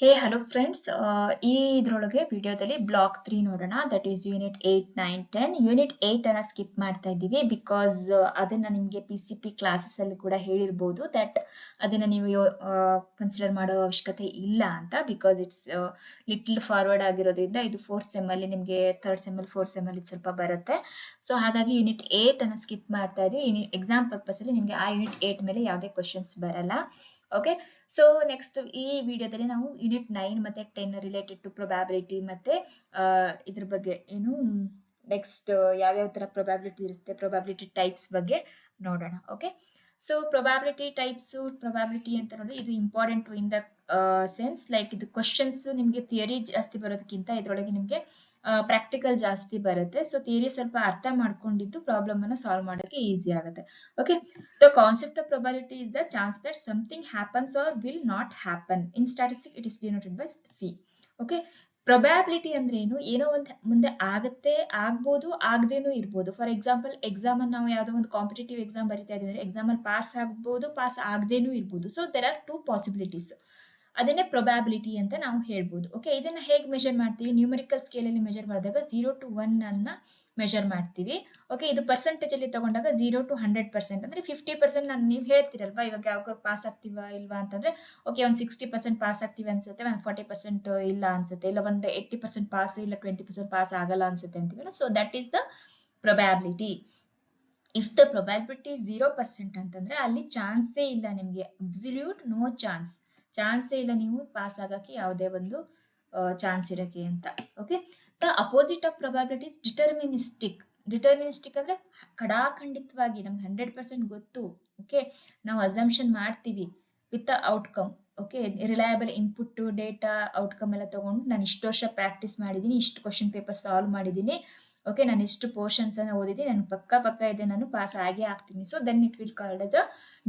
Hey hello friends, ಈ ಇದ್ರೊಳಗೆ ವಿಡಿಯೋದಲ್ಲಿ ಬ್ಲಾಕ್ 3 ನೋಡೋಣ. That is unit 8, 9, 10. ಯೂನಿಟ್ 8 ಅನ್ನ ಸ್ಕಿಪ್ ಮಾಡ್ತಾ ಇದ್ದೀವಿ ಬಿಕಾಸ್ ಅದನ್ನ ನಿಮಗೆ PCP ಕ್ಲಾಸಸ್ ಅಲ್ಲಿ ಕೂಡ ಹೇಳಿರ್ಬೋದು ದಟ್ ಅದನ್ನ ನೀವು ಕನ್ಸಿಡರ್ ಮಾಡೋ ಅವಶ್ಯಕತೆ ಇಲ್ಲ ಅಂತ, ಬಿಕಾಸ್ ಇಟ್ಸ್ ಲಿಟಲ್ ಫಾರ್ವರ್ಡ್ ಆಗಿರೋದ್ರಿಂದ ಇದು 4th ಸೆಮ್ ಅಲ್ಲಿ ನಿಮಗೆ 3rd ಸೆಮ್ ಅಲ್ಲಿ 4th ಸೆಮ್ ಅಲ್ಲಿ ಸ್ವಲ್ಪ ಬರುತ್ತೆ. ಸೊ ಹಾಗಾಗಿ ಯೂನಿಟ್ 8 ಅನ್ನ ಸ್ಕಿಪ್ ಮಾಡ್ತಾ ಇದೀವಿ. ಎಕ್ಸಾಮ್ ಪರ್ಪಸ್ ಅಲ್ಲಿ ನಿಮಗೆ ಆ ಯೂನಿಟ್ 8 ಮೇಲೆ ಯಾವುದೇ ಕ್ವಶನ್ಸ್ ಬರಲ್ಲ. ಓಕೆ, ಸೊ ನೆಕ್ಸ್ಟ್ ಈ ವಿಡಿಯೋದಲ್ಲಿ ನಾವು ಯೂನಿಟ್ 9 ಮತ್ತೆ 10 ರಿಲೇಟೆಡ್ ಟು ಪ್ರೊಬ್ಯಾಬಿಲಿಟಿ ಮತ್ತೆ ಇದ್ರ ಬಗ್ಗೆ ಏನು ನೆಕ್ಸ್ಟ್ ಯಾವ್ಯಾವ ತರ ಪ್ರೊಬ್ಯಾಬಿಲಿಟಿ ಇರುತ್ತೆ, ಪ್ರೊಬ್ಯಾಬಿಲಿಟಿ ಟೈಪ್ಸ್ ಬಗ್ಗೆ ನೋಡೋಣ. Okay, so probability types, probability ಅಂತ ನೋಡಿ ಇದು important in the sense like ಇದು ಕ್ವಶನ್ಸ್ ನಿಮಗೆ ಥಿಯರಿ ಜಾಸ್ತಿ ಬರೋದಕ್ಕಿಂತ ಇದ್ರೊಳಗೆ ನಿಮಗೆ ಪ್ರಾಕ್ಟಿಕಲ್ ಜಾಸ್ತಿ ಬರುತ್ತೆ. ಸೊ ಥಿಯರಿ ಸ್ವಲ್ಪ ಅರ್ಥ ಮಾಡ್ಕೊಂಡಿದ್ದು ಪ್ರಾಬ್ಲಮ್ ಅನ್ನ ಸಾಲ್ವ್ ಮಾಡೋಕೆ ಈಸಿ ಆಗುತ್ತೆ. Okay, the concept of probability is the chance that something happens or will not happen. In statistic it is denoted by phi. Okay, probability ಅಂದ್ರೆ ಏನು, ಏನೋ ಒಂದು ಮುಂದೆ ಆಗತ್ತೆ, ಆಗ್ಬೋದು, ಆಗದೇನೂ ಇರ್ಬೋದು. ಫಾರ್ ಎಕ್ಸಾಂಪಲ್ ಎಕ್ಸಾಮ್ ಅನ್ನು ನಾವು ಯಾವುದೋ ಒಂದು ಕಾಂಪಿಟೇಟಿವ್ ಎಕ್ಸಾಮ್ ಬರಿತಾ ಇದ್ದೀವಿ, ಎಕ್ಸಾಮ್ ಅಲ್ಲಿ ಪಾಸ್ ಆಗ್ಬೋದು, ಪಾಸ್ ಆಗದೇನೂ ಇರ್ಬೋದು. So there are 2 possibilities. ಅದನ್ನೇ ಪ್ರೊಬ್ಯಾಬಿಲಿಟಿ ಅಂತ ನಾವು ಹೇಳ್ಬೋದು. ಓಕೆ, ಇದನ್ನ ಹೇಗೆ ಮೆಜರ್ ಮಾಡ್ತೀವಿ? ನ್ಯೂಮರಿಕಲ್ ಸ್ಕೇಲ್ ಅಲ್ಲಿ ಮೆಜರ್ ಮಾಡಿದಾಗ 0 to 1 ಅನ್ನ ಮೆಜರ್ ಮಾಡ್ತೀವಿ. ಓಕೆ, ಇದು ಪರ್ಸೆಂಟೇಜ್ ಅಲ್ಲಿ ತಗೊಂಡಾಗ 0 to 100%, ಅಂದ್ರೆ 50% ನಾನು ನೀವು ಹೇಳ್ತಿರಲ್ವಾ ಇವಾಗ ಯಾವ ಪಾಸ್ ಆಗ್ತೀವಾ ಇಲ್ವಾ ಅಂತಂದ್ರೆ, ಓಕೆ ಒಂದು 60% ಪಾಸ್ ಆಗ್ತೀವಿ ಅನ್ಸುತ್ತೆ, ಒಂದು 40% ಇಲ್ಲ ಅನ್ಸುತ್ತೆ, ಇಲ್ಲ ಒಂದು 80% ಪಾಸ್, ಇಲ್ಲ 20% ಪಾಸ್ ಆಗಲ್ಲ ಅನ್ಸುತ್ತೆ ಅಂತೀವಲ್ಲ. So that is the probability. If the probability 0% ಅಂತಂದ್ರೆ ಅಲ್ಲಿ ಚಾನ್ಸೇ ಇಲ್ಲ ನಿಮ್ಗೆ, ಅಬ್ಸಲ್ಯೂಟ್ ನೋ ಚಾನ್ಸೇ ಇಲ್ಲ ನೀವು ಪಾಸ್ ಆಗಕ್ಕೆ ಯಾವುದೇ ಒಂದು ಚಾನ್ಸ್ ಇರಕ್ಕೆ ಅಂತ. Okay, the opposite of probability is deterministic. Deterministic ಅಂದ್ರೆ ಖಡಾಖಂಡಿತವಾಗಿ ನಮ್ಗೆ 100% ಗೊತ್ತು. ಓಕೆ, ನಾವು ಅಸಂಪ್ಷನ್ ಮಾಡ್ತೀವಿ with outcome. Okay, reliable input data outcome ಎಲ್ಲ ತಗೊಂಡು ನಾನು ಇಷ್ಟು ವರ್ಷ ಪ್ರಾಕ್ಟೀಸ್ ಮಾಡಿದ್ದೀನಿ, ಇಷ್ಟು ಕ್ವಶನ್ ಪೇಪರ್ ಸಾಲ್ವ್ ಮಾಡಿದ್ದೀನಿ, ಓಕೆ ನಾನು ಇಷ್ಟು ಪೋರ್ಷನ್ಸ್ ಅನ್ನ ಓದಿದ್ದೀನಿ, ನನ್ಗೆ ಪಕ್ಕ ಇದೆ, ನಾನು ಪಾಸ್ ಆಗೇ ಆಗ್ತೀನಿ. So then it will called as a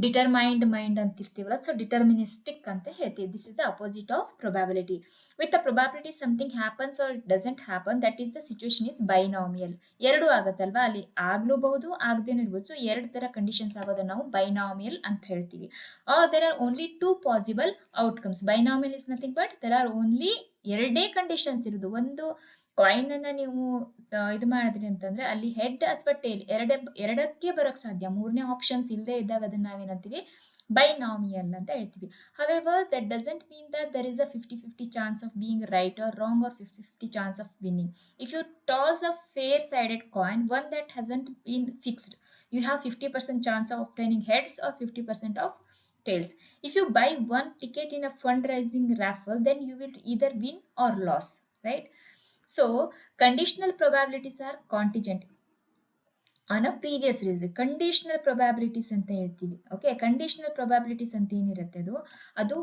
determined mind ಅಂತಿರ್ತೀವಲ್ಲ. ಸೊ ಡಿಟರ್ಮಿನಿಸ್ಟಿಕ್ ಅಂತ ಹೇಳ್ತೀವಿ. This is the opposite of probability. With the probability something happens or doesn't happen, that is the situation is binomial. ಎರಡು ಆಗತ್ತಲ್ವಾ, ಅಲ್ಲಿ ಆಗ್ಲೂಬಹುದು ಆಗದೇನೂ ಇರ್ಬೋದು. So ಎರಡು ತರ conditions ಆಗೋದನ್ನ ನಾವು ಬೈನಾಮಿಯಲ್ ಅಂತ ಹೇಳ್ತೀವಿ. There are only 2 possible outcomes. Binomial is nothing but there are only ಎರಡೇ ಕಂಡೀಷನ್ಸ್ ಇರುವುದು. ಒಂದು ಕಾಯಿನ್ ಅನ್ನ ನೀವು ಇದು ಮಾಡಿದ್ರಿ ಅಂತಂದ್ರೆ ಅಲ್ಲಿ ಹೆಡ್ ಅಥವಾ ಟೇಲ್ ಎರಡಕ್ಕೆ ಬರೋಕ್ ಸಾಧ್ಯ. ಮೂರನೇ ಆಪ್ಷನ್ಸ್ ಇಲ್ಲದೆ ಇದ್ದಾಗ ಅದನ್ನ ನಾವೇನಂತೀವಿ, ಬೈನಾಮಿಯಲ್ ಅಂತ ಹೇಳ್ತೀವಿ. However, that doesn't mean that there is a 50-50 chance of being right or wrong or 50-50 chance of winning. If you toss a fair-sided coin, one that hasn't been fixed, you have 50% chance of obtaining heads or 50% of tails. If you buy one ticket in a fundraising raffle, then you will either win or lose, right? So conditional probabilities are contingent on a previous result. Conditional probabilities ಅಂತ ಹೇಳ್ತೀವಿ. Okay, conditional probabilities ಅಂತ ಏನಿರುತ್ತೆ ಅದು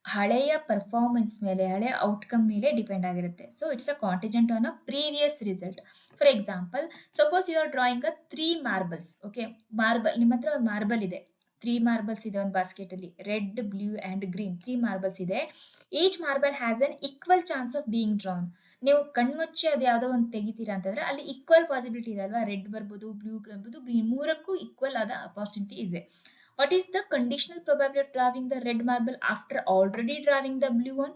ಹಳೆಯ performance ಮೇಲೆ, ಹಳೆಯ outcome ಮೇಲೆ depend ಆಗಿರುತ್ತೆ. So it's a contingent on a previous result. For example, suppose you are drawing a 3 marbles. Okay, marble, ನಿಮ್ಮ ಹತ್ರ ಒಂದು ಮಾರ್ಬಲ್ ಇದೆ, 3 ಮಾರ್ಬಲ್ಸ್ ಇದೆ ಒಂದು ಬಾಸ್ಕೆಟ್ ಅಲ್ಲಿ, red, blue and green 3 marbles ಇದೆ. Each marble has an equal chance of being drawn. ನೀವು ಕಣ್ಮುಚ್ಚಿ ಅದು ಯಾವ್ದೋ ಒಂದು ತೆಗಿತೀರಾ ಅಂತಂದ್ರೆ ಅಲ್ಲಿ ಈಕ್ವಲ್ ಪಾಸಿಬಿಲಿಟಿ ಇದೆ ಅಲ್ವಾ, ರೆಡ್ ಬರ್ಬೋದು, ಬ್ಲೂ ಬರ್ಬೋದು, ಗ್ರೀನ್, ಮೂರಕ್ಕೂ ಈಕ್ವಲ್ ಆದ ಅಪಾರ್ಚುನಿಟಿ ಇದೆ. What is the conditional probability of drawing the red marble after already drawing the blue one?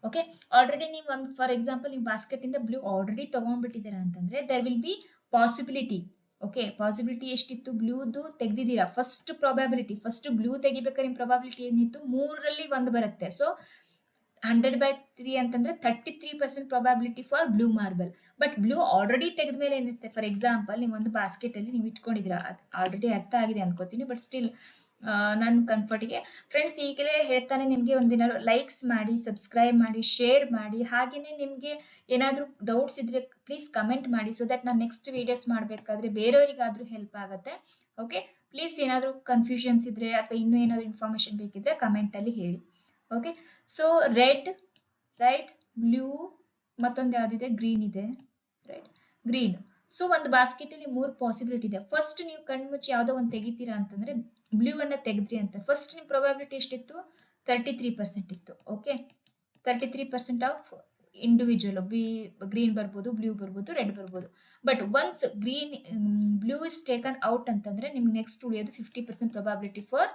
Okay, already ನೀವು ಒಂದು ಫಾರ್ ಎಕ್ಸಾಂಪಲ್ ನೀವು ಬಾಸ್ಕೆಟ್ ಇಂದ ಬ್ಲೂ ಆಲ್ರೆಡಿ ತಗೊಂಡ್ಬಿಟ್ಟಿದ್ದೀರಾ ಅಂತಂದ್ರೆ there will be possibility. Okay, possibility ಎಷ್ಟಿತ್ತು, ಬ್ಲೂದು ತೆಗ್ದಿದ್ದೀರಾ, ಫಸ್ಟ್ ಪ್ರೊಬ್ಯಾಬಿಲಿಟಿ, ಫಸ್ಟ್ ಬ್ಲೂ ತೆಗಿಬೇಕಾದ್ರೆ ನಿಮ್ ಪ್ರೊಬ್ಯಾಬಿಲಿಟಿ ಏನಿತ್ತು, 3ರಲ್ಲಿ 1 ಬರುತ್ತೆ. ಸೊ 100/3 ಅಂತಂದ್ರೆ 33% probability for blue marble. But blue already ತೆಗೆದ ಮೇಲೆ ಏನಿರುತ್ತೆ, ಫಾರ್ ಎಕ್ಸಾಂಪಲ್ ನೀವು ಒಂದು ಬಾಸ್ಕೆಟ್ ಅಲ್ಲಿ ನೀವು ಇಟ್ಕೊಂಡಿದ್ದೀರಾ, ಆಲ್ರೆಡಿ ಅರ್ಥ ಆಗಿದೆ ಅನ್ಕೋತೀನಿ, ಬಟ್ ಸ್ಟಿಲ್ ನನ್ನ ಕಂಫರ್ಟ್ಗೆ ಫ್ರೆಂಡ್ಸ್ ಈಗಲೇ ಹೇಳ್ತಾನೆ ನಿಮ್ಗೆ ಒಂದಿನ ಲೈಕ್ಸ್ ಮಾಡಿ, ಸಬ್ಸ್ಕ್ರೈಬ್ ಮಾಡಿ, ಶೇರ್ ಮಾಡಿ. ಹಾಗೇನೆ ನಿಮ್ಗೆ ಏನಾದ್ರೂ ಡೌಟ್ಸ್ ಇದ್ರೆ ಪ್ಲೀಸ್ ಕಮೆಂಟ್ ಮಾಡಿ, ಸೊ ದಟ್ ನಾನು ನೆಕ್ಸ್ಟ್ ವಿಡಿಯೋಸ್ ಮಾಡ್ಬೇಕಾದ್ರೆ ಬೇರೆಯವರಿಗಾದ್ರೂ ಹೆಲ್ಪ್ ಆಗುತ್ತೆ. ಓಕೆ, ಪ್ಲೀಸ್ ಏನಾದ್ರೂ ಕನ್ಫ್ಯೂಷನ್ಸ್ ಇದ್ರೆ ಅಥವಾ ಇನ್ನೂ ಏನಾದ್ರು ಇನ್ಫಾರ್ಮೇಶನ್ ಬೇಕಿದ್ರೆ ಕಮೆಂಟ್ ಅಲ್ಲಿ ಹೇಳಿ. Okay, so red, right, blue, ಮತ್ತೊಂದು ಯಾವ್ದಿದೆ, ಗ್ರೀನ್ ಇದೆ, ರೈಟ್, ಗ್ರೀನ್. ಸೊ ಒಂದು ಬಾಸ್ಕೆಟ್ ಅಲ್ಲಿ 3 ಪಾಸಿಬಿಲಿಟಿ ಇದೆ. ಫಸ್ಟ್ ನೀವು ಕಣ್ಮುಚ್ಚಿ ಯಾವ್ದೋ ಒಂದು ತೆಗಿತೀರಾ ಅಂತಂದ್ರೆ ಬ್ಲೂ ಅನ್ನ ತೆಗೆದ್ರಿ ಅಂತ, ಫಸ್ಟ್ ನಿಮ್ ಪ್ರೊಬ್ಯಾಬಿಲಿಟಿ ಎಷ್ಟಿತ್ತು, 33% ಇತ್ತು. ಓಕೆ, 33% ಆಫ್ ಇಂಡಿವಿಜುವಲ್, ಗ್ರೀನ್ ಬರ್ಬೋದು, ಬ್ಲೂ ಬರ್ಬೋದು, ರೆಡ್ ಬರ್ಬೋದು. But once blue is taken out ಅಂತಂದ್ರೆ ನಿಮ್ಗೆ ನೆಕ್ಸ್ಟ್ ಉಳಿಯೋದು 50% ಪ್ರೊಬ್ಯಾಬಿಲಿಟಿ ಫಾರ್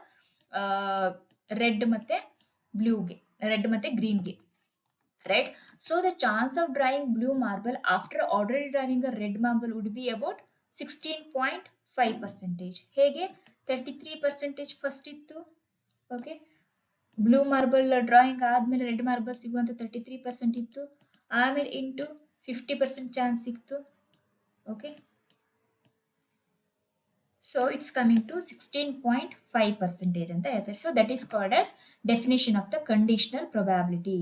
ರೆಡ್ ಮತ್ತೆ ಬ್ಲೂಗೆ, ರೆಡ್ ಮತ್ತೆ ಗ್ರೀನ್ಗೆ. right? So the chance of drawing blue marble after already drawing a red marble would be about 16.5%. ಹೇಗೆ 33% first ಇತ್ತು, okay, blue marble drawing ಆದ್ಮೇಲೆ red marble ಸಿಗುವಂತ 33% ಇತ್ತು, ಆಮೇಲೆ ಇಂಟು 50% ಚಾನ್ಸ್ ಸಿಕ್ತು, okay. So it's coming to 16.5% ಅಂತ ಹೇಳ್ತಾರೆ. So that is called as definition of the conditional probability.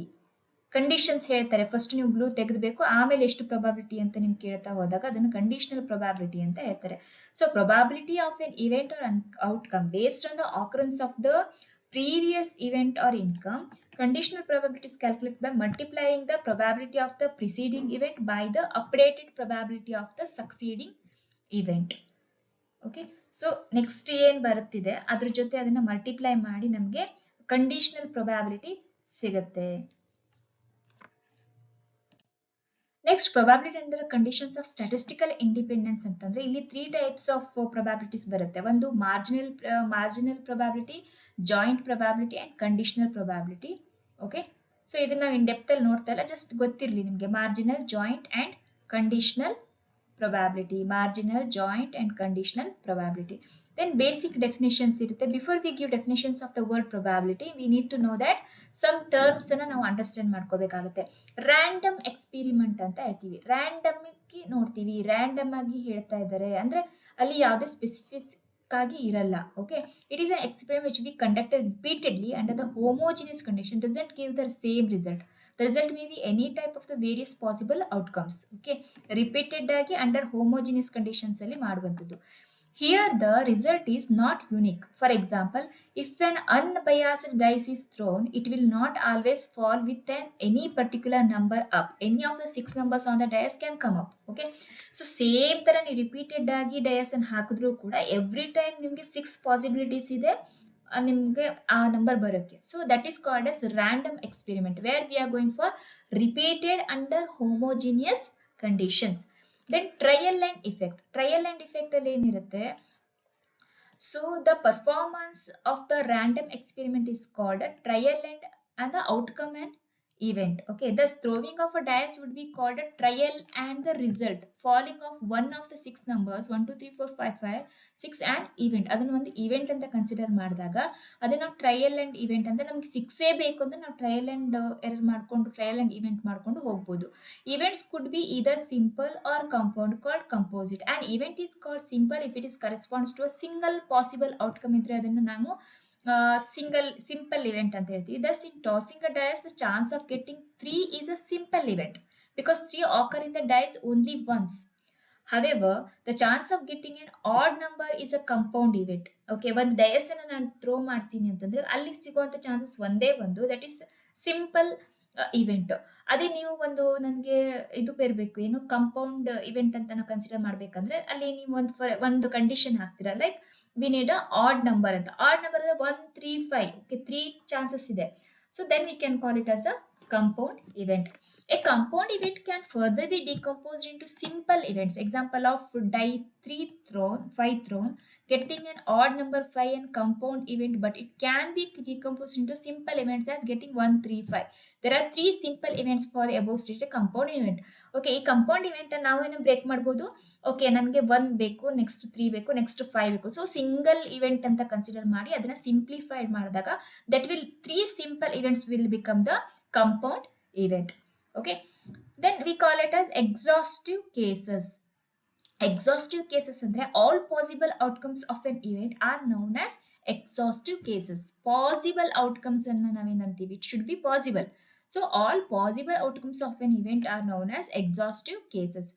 Conditions ಹೇಳ್ತಾರೆ, ಫಸ್ಟ್ ನೀವು ಬ್ಲೂ ತೆಗೆದಬೇಕು, ಆಮೇಲೆ ಎಷ್ಟು ಪ್ರೊಬಾಬಿಲಿಟಿ ಅಂತ ನಿಮ್ಗೆ ಕೇಳ್ತಾ ಹೋದಾಗ ಅದನ್ನು ಕಂಡೀಷನಲ್ ಪ್ರೊಬಾಬಿಲಿಟಿ ಅಂತ ಹೇಳ್ತಾರೆ. So probability of an event or outcome based on the occurrence of the previous event or income. Conditional probability is calculated by multiplying the probability of the preceding event by the updated probability of the succeeding event. Okay, so next ಏನ್ ಬರುತ್ತಿದೆ ಅದ್ರ ಜೊತೆ ಅದನ್ನ multiply ಮಾಡಿ ನಮಗೆ conditional probability ಸಿಗುತ್ತೆ. Next probability ಅಂದ್ರೆ conditions of statistical independence ಅಂತಂದ್ರೆ ಇಲ್ಲಿ 3 ಟೈಪ್ಸ್ ಆಫ್ ಪ್ರೊಬಾಬಿಲಿಟೀಸ್ ಬರುತ್ತೆ. ಒಂದು marginal probability, joint probability and conditional probability. Okay, so ಇದನ್ನ ನಾವು ಇನ್ ಡೆಪ್ತ್ ಅಲ್ಲಿ ನೋಡ್ತಾ ಇಲ್ಲ, ಜಸ್ಟ್ ಗೊತ್ತಿರಲಿ ನಿಮಗೆ marginal, joint and conditional probability, marginal, joint and conditional probability. Then basic definitions irutte. Before we give definitions of the word probability, we need to know that some terms ana ನಾವು understand ಮಾಡ್ಕೋಬೇಕಾಗುತ್ತೆ. Random experiment ಅಂತ ಹೇಳ್ತೀವಿ, random ಆಗಿ ನೋಡ್ತೀವಿ, random ಆಗಿ ಹೇಳ್ತಾ ಇದ್ದಾರೆ ಅಂದ್ರೆ ಅಲ್ಲಿ ಯಾವುದೇ ಸ್ಪೆಸಿಫಿಕ್ ಆಗಿ ಇರಲ್ಲ. Okay, it is an experiment which we conducted repeatedly under the homogeneous condition doesn't give the same result. The result may be any type of the various possible outcomes. Okay, repeated agi under homogeneous conditions alli maduvanthadu. Here the result is not unique. For example, if an unbiased dice is thrown, it will not always fall with any particular number up. Any of the 6 numbers on the dice can come up. Okay, so same ತರ ನೀವು repeated agi dice ಅನ್ನು ಹಾಕಿದ್ರು ಕೂಡ every time ನಿಮಗೆ 6 possibilities ಇದೆ ನಿಮಗೆ ಆ number ಬರುತ್ತೆ. So that is called as random experiment where we are going for repeated under homogeneous conditions. Then trial and effect. Trial and effect ಅಲ್ಲಿ ಏನಿರುತ್ತೆ, so the performance of the random experiment is called a trial and the outcome and event. Okay, thus throwing of a dice would be called a trial and the result falling of one of the 6 numbers 1 2 3 4 5 5 6 and event. ಅದನ್ನ ಒಂದು event ಅಂತ consider ಮಾಡಿದಾಗ ಅದೇ ನಾವು trial and event ಅಂದ್ರೆ ನಮ್ಗೆ 6 ಬೇಕು ಅಂದ್ರೆ ನಾವು ಟ್ರಯಲ್ ಅಂಡ್ ಎರರ್ ಮಾಡ್ಕೊಂಡು ಟ್ರಯಲ್ ಅಂಡ್ ಇವೆಂಟ್ ಮಾಡ್ಕೊಂಡು ಹೋಗ್ಬೋದು. Events could be either simple or compound called composite. An event is called simple if it is corresponds to a single possible outcome ಇದ್ರೆ ಅದನ್ನ ನಾವು simple event ಅಂತ ಹೇಳ್ತೀವಿ. Thus in tossing a dice the chance of getting 3 is a simple event because 3 occur in the dice only once. However, the chance of getting an odd number is a compound event. Okay, ಒಂದು dies ಅನ್ನು ನಾನು throw ಮಾಡ್ತೀನಿ ಅಂತಂದ್ರೆ ಅಲ್ಲಿ ಸಿಗುವಂತ chances ಒಂದೇ ಒಂದು, that is simple event. ಅದೇ ನೀವು ಒಂದು ನನಗೆ ಇದು ಇರಬೇಕು ಏನು ಕಂಪೌಂಡ್ ಇವೆಂಟ್ ಅಂತ ನಾವು ಕನ್ಸಿಡರ್ ಮಾಡ್ಬೇಕಂದ್ರೆ ಅಲ್ಲಿ ನೀವು ಒಂದು ಕಂಡೀಷನ್ ಹಾಕ್ತೀರಾ, like we need a odd number ಅಂತ. odd number ಅಂದ್ರೆ 1 3 5. okay, 3 chances ಇದೆ. So then we can call it as a compound event. A compound event can further be decomposed into simple events. Example of die 3 thrown, 5 thrown, getting an odd number 5 and compound event, but it can be decomposed into simple events as getting 1 3 5. There are 3 simple events for the above stated compound event. Okay, ಈ compound event ನಾವು ಏನು break ಮಾಡಬಹುದು. Okay, ನನಗೆ 1 ಬೇಕು, next 3 ಬೇಕು, next 5 ಬೇಕು. So single event ಅಂತ consider ಮಾಡಿ ಅದನ್ನ ಸಿಂಪ್ಲಿಫೈಡ್ ಮಾಡಿದಾಗ that will 3 simple events will become the compound event. Okay, then we call it as exhaustive cases. Exhaustive cases ಅಂದ್ರೆ all possible outcomes of an event are known as exhaustive cases. Possible outcomes ಅನ್ನು ನಾವೇನಂತೀವಿ, it should be possible. So all possible outcomes of an event are known as exhaustive cases.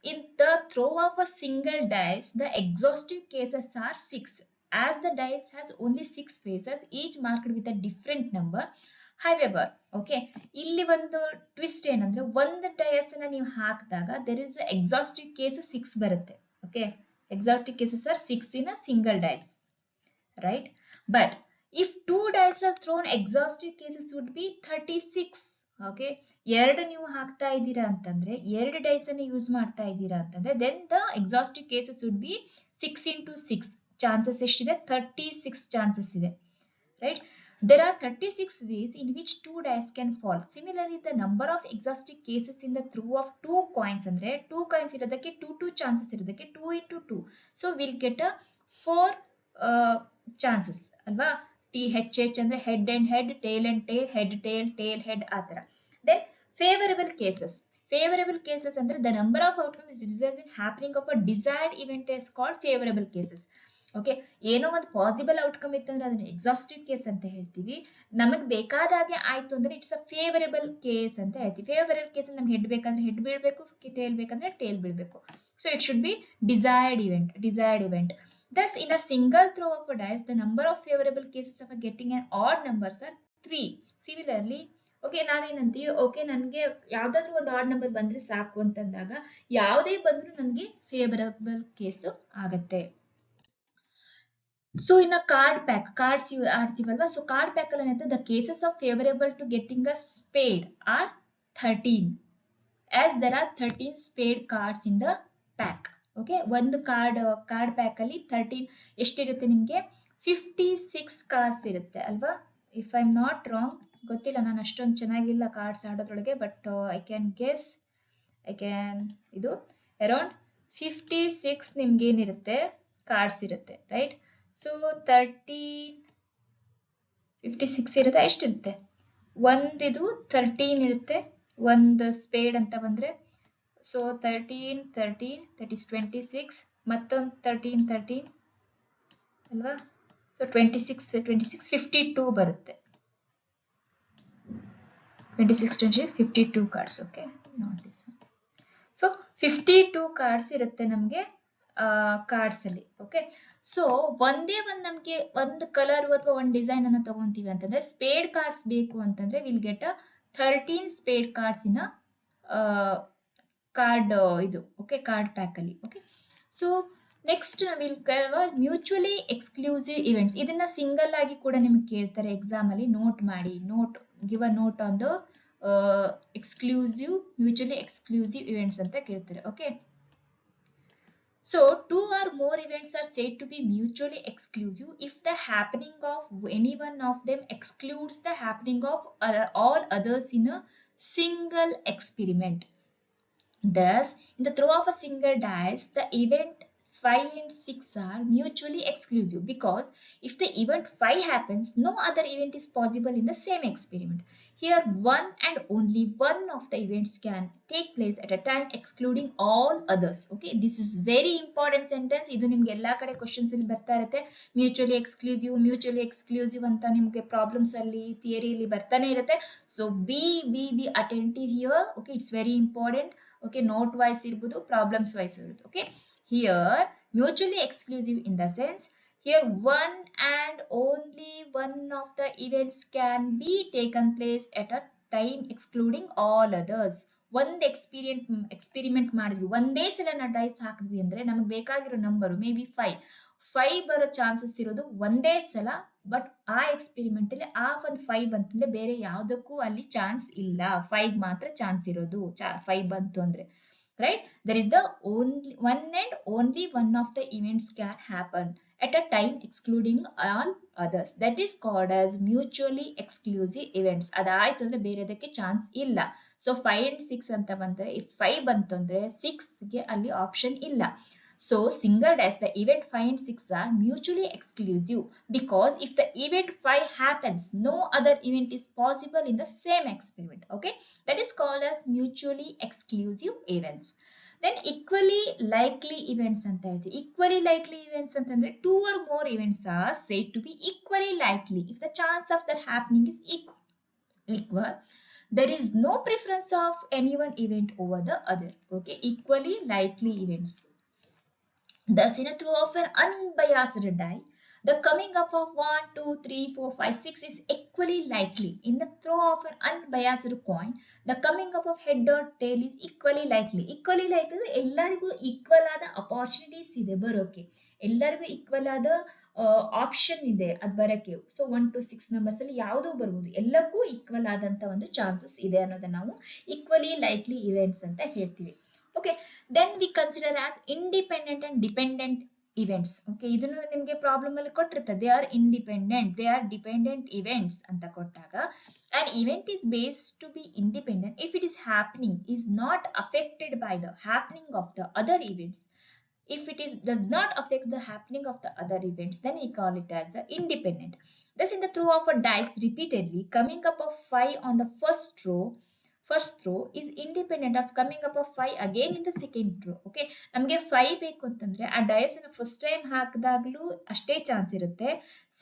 In the throw of a single dice, the exhaustive cases are 6. As the dice has only 6 faces, each marked with a different number. However, okay, ಇಲ್ಲಿ ಒಂದು twist ಏನಂದ್ರೆ ಒಂದು dies ಅನ್ನ ನೀವು ಹಾಕಿದಾಗ there is exhaustive case 6 ಬರುತ್ತೆ. Okay, exhaustive cases are 6 in a single dice, right? But if 2 dice are thrown, exhaustive cases would be 36. Okay, ಎರಡು ನೀವು ಹಾಕ್ತಾ ಇದ್ದೀರಾ ಅಂತಂದ್ರೆ, ಎರಡು ಡೈಸ್ ಅನ್ನು ಯೂಸ್ ಮಾಡ್ತಾ ಇದ್ದೀರಾ ಅಂತಂದ್ರೆ then the exhaustive cases would be 6 into 6. Chances ಎಷ್ಟಿದೆ, 36 ಚಾನ್ಸಸ್ ಇದೆ, right? There are 36 ways in which two dice can fall. Similarly, the number of exhaustive cases in the throw of two coins andre two coins irodake two chances irodake 2 into 2. So we'll get a 4 chances alva. THH andre head and head, tail and tail, head tail, tail head atara. Then favorable cases. Favorable cases andre the number of outcomes results in happening of a desired event is called favorable cases. Okay, ಏನೋ ಒಂದು possible outcome ಇತ್ತಂದ್ರೆ ಅದನ್ನ exhaustive case ಅಂತ ಹೇಳ್ತೀವಿ. ನಮಗ್ ಬೇಕಾದಾಗೆ ಆಯ್ತು ಅಂದ್ರೆ ಇಟ್ಸ್ ಅ ಫೇವರೇಬಲ್ ಕೇಸ್ ಅಂತ ಹೇಳ್ತೀವಿ. ಫೇವರೇಬಲ್ ಕೇಸ್ ನಮ್ಗೆ ಹೆಡ್ ಬೇಕಂದ್ರೆ ಹೆಡ್ ಬೀಳ್ಬೇಕು, ಟೇಲ್ ಬೇಕಂದ್ರೆ ಟೇಲ್ ಬೀಳ್ಬೇಕು. So it should be desired event. Thus, in a single throw of a dice, the number of favorable cases of getting an odd numbers are 3. Similarly, okay ನಾವೇನಂತೀವಿ, okay ನನ್ಗೆ ಯಾವ್ದಾದ್ರು ಒಂದು odd number ಬಂದ್ರೆ ಸಾಕು ಅಂತಂದಾಗ ಯಾವುದೇ ಬಂದ್ರು ನನ್ಗೆ ಫೇವರಬಲ್ ಕೇಸ್ ಆಗತ್ತೆ. So in a card pack, cards you ಆಡ್ತೀವಲ್ವಾ, so card pack ಅಲ್ಲಿ ಏನಾಯ್ತು, the cases of favorable to getting a spade are 13, as there are 13 spade cards in the pack. Okay, ಒಂದು ಕಾರ್ಡ್ ಪ್ಯಾಕ್ ಅಲ್ಲಿ 13 ಎಷ್ಟಿರುತ್ತೆ ನಿಮ್ಗೆ, 56 cards ಇರುತ್ತೆ ಅಲ್ವಾ. If I am not wrong, ಗೊತ್ತಿಲ್ಲ, ನಾನು ಅಷ್ಟೊಂದು ಚೆನ್ನಾಗಿಲ್ಲ ಕಾರ್ಡ್ಸ್ ಆಡೋದ್ರೊಳಗೆ, ಬಟ್ ಐ ಕ್ಯಾನ್ ಇದು ಅರೌಂಡ್ 56 ನಿಮ್ಗೆ ಏನಿರುತ್ತೆ ಕಾರ್ಡ್ಸ್ ಇರುತ್ತೆ, ರೈಟ್. ಸೊ 56 ಇರುತ್ತೆ, ಎಷ್ಟಿರುತ್ತೆ, ಒಂದಿದು 13 ಇರುತ್ತೆ, ಒಂದು ಸ್ಪೇಡ್ ಅಂತ ಬಂದ್ರೆ. ಸೊ 13 that is 26, ಮತ್ತೊಂದು 13 ಅಲ್ವಾ. ಸೊ 26 52 ಬರುತ್ತೆ. 26 52 cards. Okay, not this one. So 52 cards ಇರುತ್ತೆ ನಮ್ಗೆ ಕಾರ್ಡ್ಸ್ ಅಲ್ಲಿ. ಓಕೆ, ಸೊ ಒಂದೇ ನಮ್ಗೆ ಒಂದು ಕಲರ್ ಅಥವಾ ಒಂದು ಡಿಸೈನ್ ಅನ್ನ ತಗೊಂತೀವಿ ಅಂತಂದ್ರೆ, ಸ್ಪೇಡ್ ಕಾರ್ಡ್ಸ್ ಬೇಕು ಅಂತಂದ್ರೆ will get a 13 speed cards in card ಇದು. ಓಕೆ, ಕಾರ್ಡ್ ಪ್ಯಾಕ್ ಅಲ್ಲಿ. Okay, so next will mutually exclusive events. ಇದನ್ನ ಸಿಂಗಲ್ ಆಗಿ ಕೂಡ ನಿಮ್ಗೆ ಕೇಳ್ತಾರೆ ಎಕ್ಸಾಮ್ ಅಲ್ಲಿ, ನೋಟ್ ಮಾಡಿ, give a note on the mutually exclusive events ಅಂತ ಕೇಳ್ತಾರೆ. Okay, so two or more events are said to be mutually exclusive if the happening of any one of them excludes the happening of all others in a single experiment. Thus, in the throw of a single dice, the event 5 and 6 are mutually exclusive, because if the event 5 happens, no other event is possible in the same experiment. Here, one and only one of the events can take place at a time, excluding all others. Okay, this is very important sentence. Idu nimge ella kade questions alli barta irutte. Mutually exclusive anta nimge problems alli, theory alli bartane irutte. So be attentive here. Okay, it's very important. Okay, note wise irbodu, problems wise irutte. Okay, here mutually exclusive in the sense, here one and only one of the events can be taken place at a time excluding all others. ಒಂದು experiment ಮಾಡಿದ್ವಿ, ಒಂದೇ ಸಲ ನಾವು dies ಹಾಕಿದ್ವಿ ಅಂದ್ರೆ ನಮಗೆ ಬೇಕಾಗಿರೋ number may be 5 ಬರೋ ಚಾನ್ಸಸ್ ಇರೋದು ಒಂದೇ ಸಲ. ಬಟ್ ಆ ಎಕ್ಸ್ಪೆರಿಮೆಂಟ್ ಅಲ್ಲಿ ಆ ಒಂದು 5 ಬಂತಂದ್ರೆ ಬೇರೆ ಯಾವ್ದಕ್ಕೂ ಅಲ್ಲಿ ಚಾನ್ಸ್ ಇಲ್ಲ, 5 ಮಾತ್ರ ಚಾನ್ಸ್ ಇರೋದು. 5 ಬಂತು ಅಂದ್ರೆ, right, there is the only one of the events can happen at a time excluding all others. That is called as mutually exclusive events. ಅದಾಯ್ತು ಅಂದ್ರೆ ಬೇರೆದಕ್ಕೆ ಚಾನ್ಸ್ ಇಲ್ಲ. ಸೊ 5 and 6 ಅಂತ ಬಂದ್ರೆ, if 5 ಬಂತು ಅಂದ್ರೆ 6 ಗೆ ಅಲ್ಲಿ ಆಪ್ಷನ್ ಇಲ್ಲ. So single dice, the event 5 and 6 are mutually exclusive, because if the event 5 happens, no other event is possible in the same experiment. Okay, that is called as mutually exclusive events. Then equally likely events anta ಹೇಳ್ತೀವಿ. Equally likely events ಅಂತಂದ್ರೆ 2 or more events are said to be equally likely if the chance of their happening is equal. There is no preference of any one event over the other. Okay, equally likely events. Thus, in a throw of an unbiased die, the coming up of 1, 2, 3, 4, 5, 6 is equally likely. In the throw of an unbiased coin, the coming up of head or tail is equally likely. Equally likely ಎಲ್ಲರಿಗೂ equal ಆದ opportunities ಇದೆ ಬರೋಕೆ, ಎಲ್ಲರಿಗೂ equal ಆದ option ಇದೆ ಅದು ಬರಕ್ಕೆ. So 1 to 6 numbers ಅಲ್ಲಿ ಯಾವುದೂ ಬರ್ಬೋದು, ಎಲ್ಲಕ್ಕೂ ಈಕ್ವಲ್ ಆದಂತ ಒಂದು ಚಾನ್ಸಸ್ ಇದೆ ಅನ್ನೋದನ್ನ ನಾವು ಈಕ್ವಲಿ ಲೈಕ್ಲಿ ಇವೆಂಟ್ಸ್ ಅಂತ ಹೇಳ್ತೀವಿ. Okay, then we consider as independent and dependent events. Okay, ಇದನ್ನು ನಿಮಗೆ ಪ್ರಾಬ್ಲಮ್ ಅಲ್ಲಿ ಕೊಟ್ಟಿರ್ತದೆ. They are independent, they are dependent events ಅಂತ ಕೊಟ್ಟಾಗ, an event is based to be independent if it is happening is not affected by the happening of the other events. If it does not affect the happening of the other events, then we call it as the independent. Thus, in the throw of a dice repeatedly, coming up of 5 on the first throw is independent of coming up of 5 again in the second throw. Okay, ನಮಗೆ 5 ಬೇಕು ಅಂತಂದ್ರೆ ಆ dies ಅನ್ನು first time ಹಾಕಿದಾಗ್ಲೂ ಅಷ್ಟೇ chance ಇರುತ್ತೆ,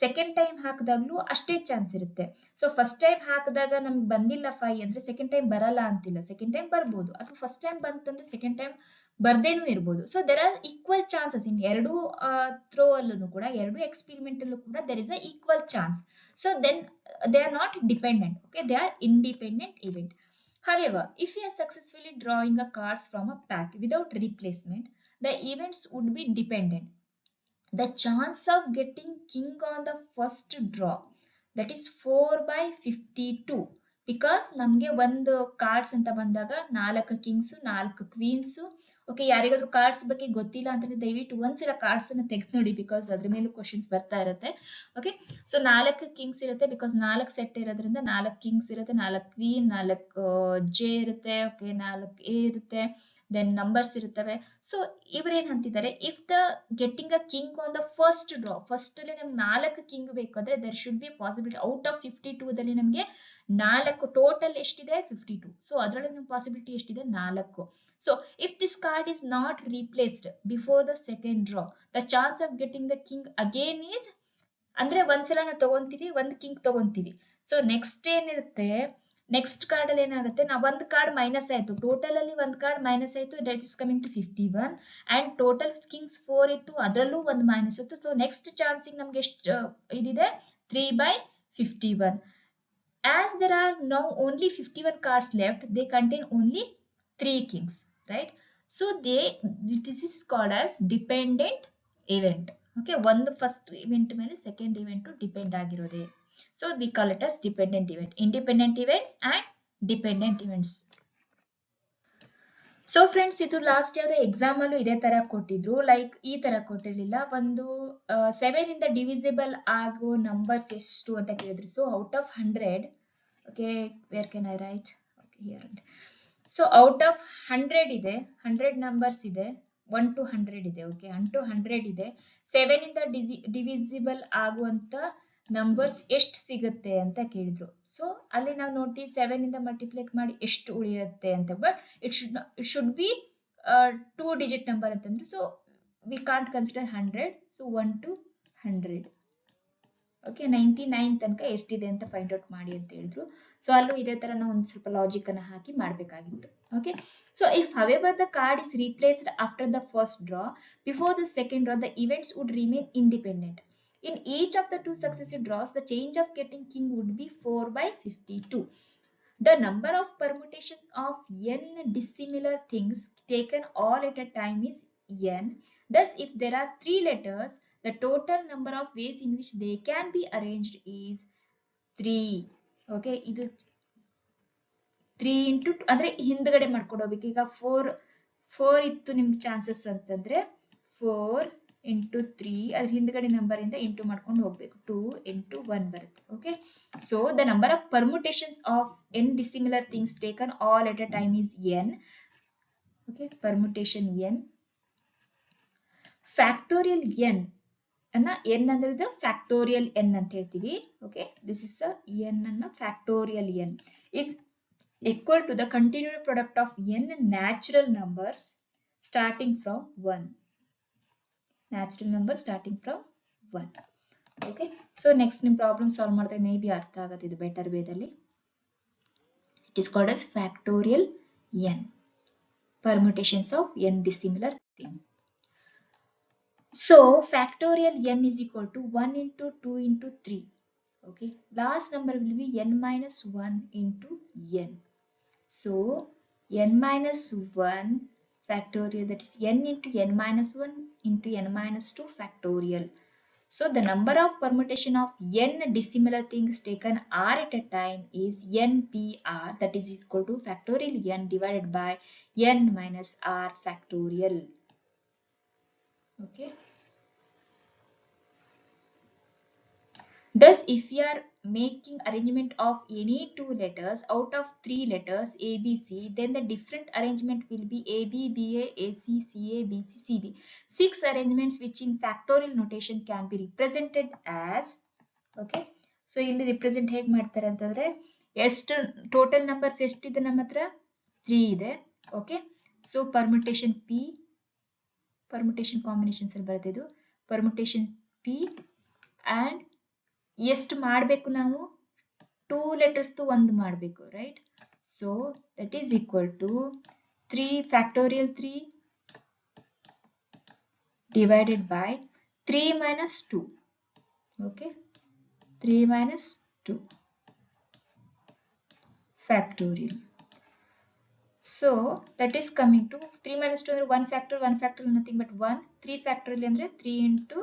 second time ಹಾಕಿದಾಗ್ಲೂ ಅಷ್ಟೇ chance ಇರುತ್ತೆ. So first time ಹಾಕಿದಾಗ ನಮ್ಗೆ ಬಂದಿಲ್ಲ 5 ಅಂದ್ರೆ ಸೆಕೆಂಡ್ ಟೈಮ್ ಬರಲ್ಲ ಅಂತಿಲ್ಲ, ಸೆಕೆಂಡ್ ಟೈಮ್ ಬರ್ಬೋದು, ಅಥವಾ ಫಸ್ಟ್ ಟೈಮ್ ಬಂತಂದ್ರೆ ಸೆಕೆಂಡ್ ಟೈಮ್ ಬರ್ದೇನೂ ಇರ್ಬೋದು. So there are equal chances in ಎರಡು ಥ್ರೋ ಅಲ್ಲೂ ಕೂಡ, ಎರಡು ಎಕ್ಸ್ಪೆರಿಮೆಂಟ್ ಅಲ್ಲೂ ಕೂಡ there is a equal chance. So then they are not dependent. Okay, they are independent event. However, if you are successfully drawing a cards from a pack without replacement, the events would be dependent. The chance of getting king on the first draw, that is 4/52, because ನಮಗೆ ಒಂದು cards ಅಂತ ಬಂದಾಗ 4 Kings 4 Queens. Okay, ಯಾರಿಗಾದ್ರೂ cards ಬಗ್ಗೆ ಗೊತ್ತಿಲ್ಲ ಅಂತಂದ್ರೆ ದಯವಿಟ್ಟು ಒಂದ್ಸಲ ಕಾರ್ಡ್ಸ್ ಅನ್ನ ತೆಗೆದು ನೋಡಿ, ಬಿಕಾಸ್ ಅದ್ರ ಮೇಲೆ ಕ್ವಶನ್ಸ್ ಬರ್ತಾ ಇರುತ್ತೆ. ಓಕೆ, ಸೊ 4 ಕಿಂಗ್ಸ್ ಇರುತ್ತೆ, ಬಿಕಾಸ್ 4 ಸೆಟ್ ಇರೋದ್ರಿಂದ 4 ಕಿಂಗ್ಸ್ ಇರುತ್ತೆ, 4 ಕ್ವೀನ್, 4 ಜೆ ಇರುತ್ತೆ, ಓಕೆ 4 ಎ ಇರುತ್ತೆ, ದೆನ್ ನಂಬರ್ಸ್ ಇರುತ್ತವೆ. ಸೊ ಇವ್ರೇನ್ ಅಂತಿದ್ದಾರೆ, if the getting a king on the first draw, first ಅಲ್ಲಿ ನಮ್ಗೆ 4 ಕಿಂಗ್ ಬೇಕು ಅಂದ್ರೆ there should be possibility out of 52 ದಲ್ಲಿ ನಮಗೆ 4 ಟೋಟಲ್ ಎಷ್ಟಿದೆ 52. ಸೊ ಅದರಲ್ಲಿ ನಮ್ಗೆ ಪಾಸಿಬಿಲಿಟಿ ಎಷ್ಟಿದೆ 4. So if this card is not replaced before the second draw, the chance of getting the king again is, ಅಂದ್ರೆ ಒಂದ್ಸಲ ನಾವು ತಗೊಂತೀವಿ, ಒಂದು ಕಿಂಗ್ ತಗೊಂತೀವಿ. ಸೊ ನೆಕ್ಸ್ಟ್ ಏನಿರುತ್ತೆ, ನೆಕ್ಸ್ಟ್ ಕಾರ್ಡ್ ಅಲ್ಲಿ ಏನಾಗುತ್ತೆ, ನಾವು ಒಂದು ಕಾರ್ಡ್ ಮೈನಸ್ ಆಯ್ತು, ಟೋಟಲ್ ಅಲ್ಲಿ ಒಂದು ಕಾರ್ಡ್ ಮೈನಸ್ ಆಯ್ತು, that is coming to 51, and total kings 4 ಇತ್ತು, ಅದರಲ್ಲೂ ಒಂದು ಮೈನಸ್ ಇತ್ತು. ಸೊ ನೆಕ್ಸ್ಟ್ ಚಾನ್ಸಿಗೆ ನಮ್ಗೆ ಎಷ್ಟು ಇದಿದೆ, 3/51. As there are now only 51 cards left, they contain only 3 kings, right? So this is called as dependent event. Okay, ಒಂದು first event ಮೇಲೆ second event depend ಆಗಿರೋದೆ. So we call it as dependent event. Independent events and dependent events. So friends, ಇದು last ಯಾವ್ದೋ exam ಅಲ್ಲೂ ಇದೇ ತರ ಕೊಟ್ಟಿದ್ರು, like ಈ ತರ ಕೊಟ್ಟಿರ್ಲಿಲ್ಲ. ಒಂದು 7 ಇಂದ ಡಿವಿಸಿಬಲ್ ಆಗೋ ನಂಬರ್ಸ್ ಎಷ್ಟು ಅಂತ ಕೇಳಿದ್ರು. So out of 100, okay where can I right, okay here. So out of 100 ಇದೆ, 100 ನಂಬರ್ಸ್ ಇದೆ, 1 to 100 ಇದೆ. ಓಕೆ, 1 to 100 ಇದೆ. 7 ಇಂದ ಡಿವಿಸಿಬಲ್ ಆಗುವಂತ ನಂಬರ್ಸ್ ಎಷ್ಟು ಸಿಗುತ್ತೆ ಅಂತ ಕೇಳಿದ್ರು. ಸೊ ಅಲ್ಲಿ ನಾವು ನೋಡ್ತೀವಿ 7 ಇಂದ ಮಲ್ಟಿಪ್ಲೈ ಮಾಡಿ ಎಷ್ಟು ಉಳಿಯುತ್ತೆ ಅಂತ, but it should be 2 digit number ಅಂತಂದ್ರೆ. So we can't consider 100. So 1 to 100. ಓಕೆ, 99 ತನಕ ಎಷ್ಟಿದೆ ಅಂತ ಫೈಂಡ್ ಔಟ್ ಮಾಡಿ ಅಂತ ಹೇಳಿದ್ರು. ಸೊ ಅಲ್ಲೂ ಇದೇ ತರ ನಾವು ಒಂದು ಸ್ವಲ್ಪ ಲಾಜಿಕ್ ಅನ್ನ ಹಾಕಿ ಮಾಡ್ಬೇಕಾಗಿತ್ತು. Okay, so if however the card is replaced after the first draw before the second draw, the events would remain independent. In each of the 2 successive draws, the change of getting king would be 4/52. The number of permutations of n dissimilar things taken all at a time is n. Thus, if there are 3 letters, the total number of ways in which they can be arranged is 3. Okay, ಇದು 3 into 2 ಅಂದ್ರೆ ಹಿಂದ್ಗಡೆ ಮಾಡ್ಕೊಂಡು ಹೋಗ್ಬೇಕು. ಈಗ 4 ಇತ್ತು ನಿಮ್ಗೆ chances ಅಂತಂದ್ರೆ 4 into 3, ಅದ್ರ ಹಿಂದ್ಗಡೆ ನಂಬರ್ ಇಂದ ಇಂಟು ಮಾಡ್ಕೊಂಡು ಹೋಗ್ಬೇಕು, 2 into 1 ಬರುತ್ತೆ. Okay, so the number of permutations of n dissimilar things taken all at a time is n. Okay, permutation n. Factorial n ಅನ್ನ, n ಅಂದ್ರೆ ಇದು ಫ್ಯಾಕ್ಟೋರಿಯಲ್ n ಅಂತ ಹೇಳ್ತೀವಿ. ಓಕೆ, ದಿಸ್ ಇಸ್ n ಅನ್ನ factorial n is equal to the continued product of n natural numbers starting from 1. Natural number starting from 1. Okay, so next ನಿಮ್ಮ problem solve ಮಾಡಿದ್ರೆ may be ಅರ್ಥ ಆಗುತ್ತೆ ಇದು better ವೇದಲ್ಲಿ. It is called as factorial n, permutations of n dissimilar things. So factorial n is equal to 1 into 2 into 3. Okay, last number will be n minus 1 into n. So n minus 1 factorial, that is n into n minus 1 into n minus 2 factorial. So the number of permutation of n dissimilar things taken r at a time is npr, that is equal to factorial n divided by n minus r factorial. Okay, Thus, if we are making arrangement of any two letters out of three letters A, B, C, then the different arrangement will be A, B, B, A, A, C, C, A, B, C, C, B. 6 arrangements which in factorial notation can be represented as, okay. So ಇಲ್ಲಿ represent ಹೇಗೆ ಮಾಡ್ತಾರೆ ಅಂತಂದ್ರೆ ಎಷ್ಟು total numbers ಎಷ್ಟಿದೆ ನಮ್ಮ ಹತ್ರ 3 ಇದೆ, okay. So permutation P, permutation combinations ಅಲ್ಲಿ ಬರುತ್ತೆ ಇದು permutation P, and ಎಷ್ಟು ಮಾಡಬೇಕು ನಾವು 2 letters ದು ಒಂದು ಮಾಡಬೇಕು, right? So that is equal to 3 factorial 3 divided by 3 minus 2, okay. 3 minus 2 factorial. So that is coming to 3 minus 2 ಅಂದ್ರೆ 1 factorial nothing but 1, 3 factorial ಅಂದ್ರೆ 3 into,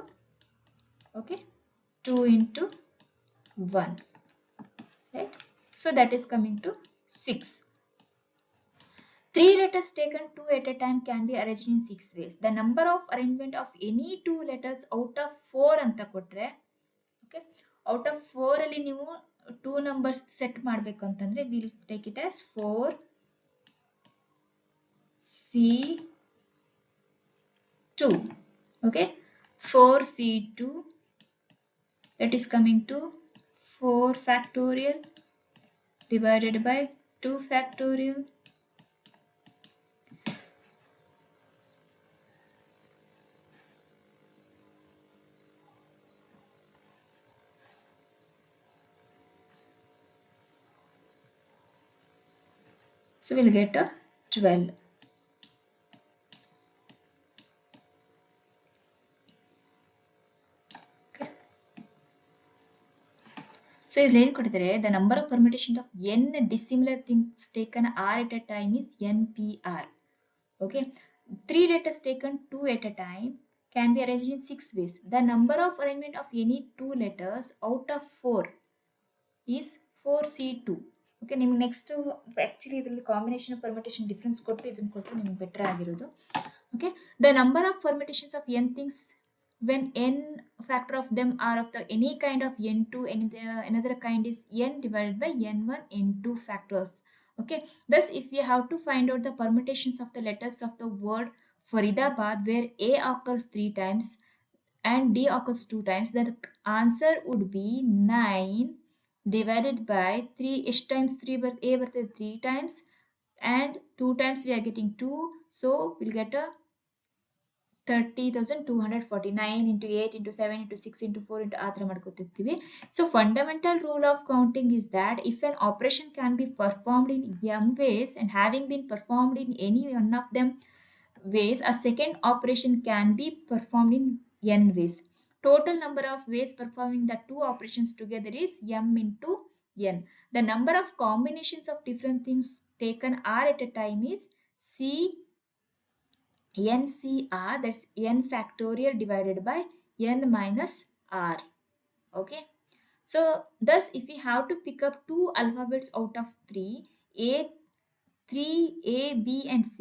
okay, 2 into 1, right? So that is coming to 6. 3 letters taken 2 at a time can be arranged in 6 ways. The number of arrangement of any 2 letters out of 4 ಅಂತ ಕೊಟ್ರೆ, okay, out of 4 ಅಲ್ಲಿ ನೀವು 2 numbers set ಮಾಡಬೇಕು ಅಂತಂದ್ರೆ we'll take it as 4 C2, okay, 4 C2, that is coming to 4 factorial divided by 2 factorial. So we'll get a 12. Okay. So the number of permutations of n dissimilar things taken r at a time is npr. Okay. 3 letters taken 2 at a time can be arranged in 6 ways. The number of arrangement of any 2 letters out of 4 is 4C2. Okay, ನಿಮಗೆ next actually ಇದರಲ್ಲಿ combination permutation difference ಕೊಟ್ಟು ಇದನ್ನ ಕೊಟ್ಟರೆ ನಿಮಗೆ better ಆಗಿರೋದು. Okay, the number of permutations of n things when n factor of them are of the any kind of n2 and another kind is n divided by n1 n2 factors. Okay, thus if we have to find out the permutations of the letters of the word Faridabad where A occurs 3 times and D occurs 2 times, the answer would be 9 divided by 3. Each times 3 but A bರ್ತದೆ 3 times and 2 times we are getting 2, so we'll get a 30,249 into 8 into 7 into 6 into 4 into ಆ ಥರ ಮಾಡ್ಕೊತಿರ್ತೀವಿ. So fundamental rule of counting is that if an operation can be performed in m ways and having been performed in any one of them ways, a second operation can be performed in n ways. Total number of ways performing the two operations together is m into n. The number of combinations of different things taken r at a time is NCR, that's n factorial divided by n minus r. Okay, so thus if we have to pick up 2 alphabets out of 3, A, B and C,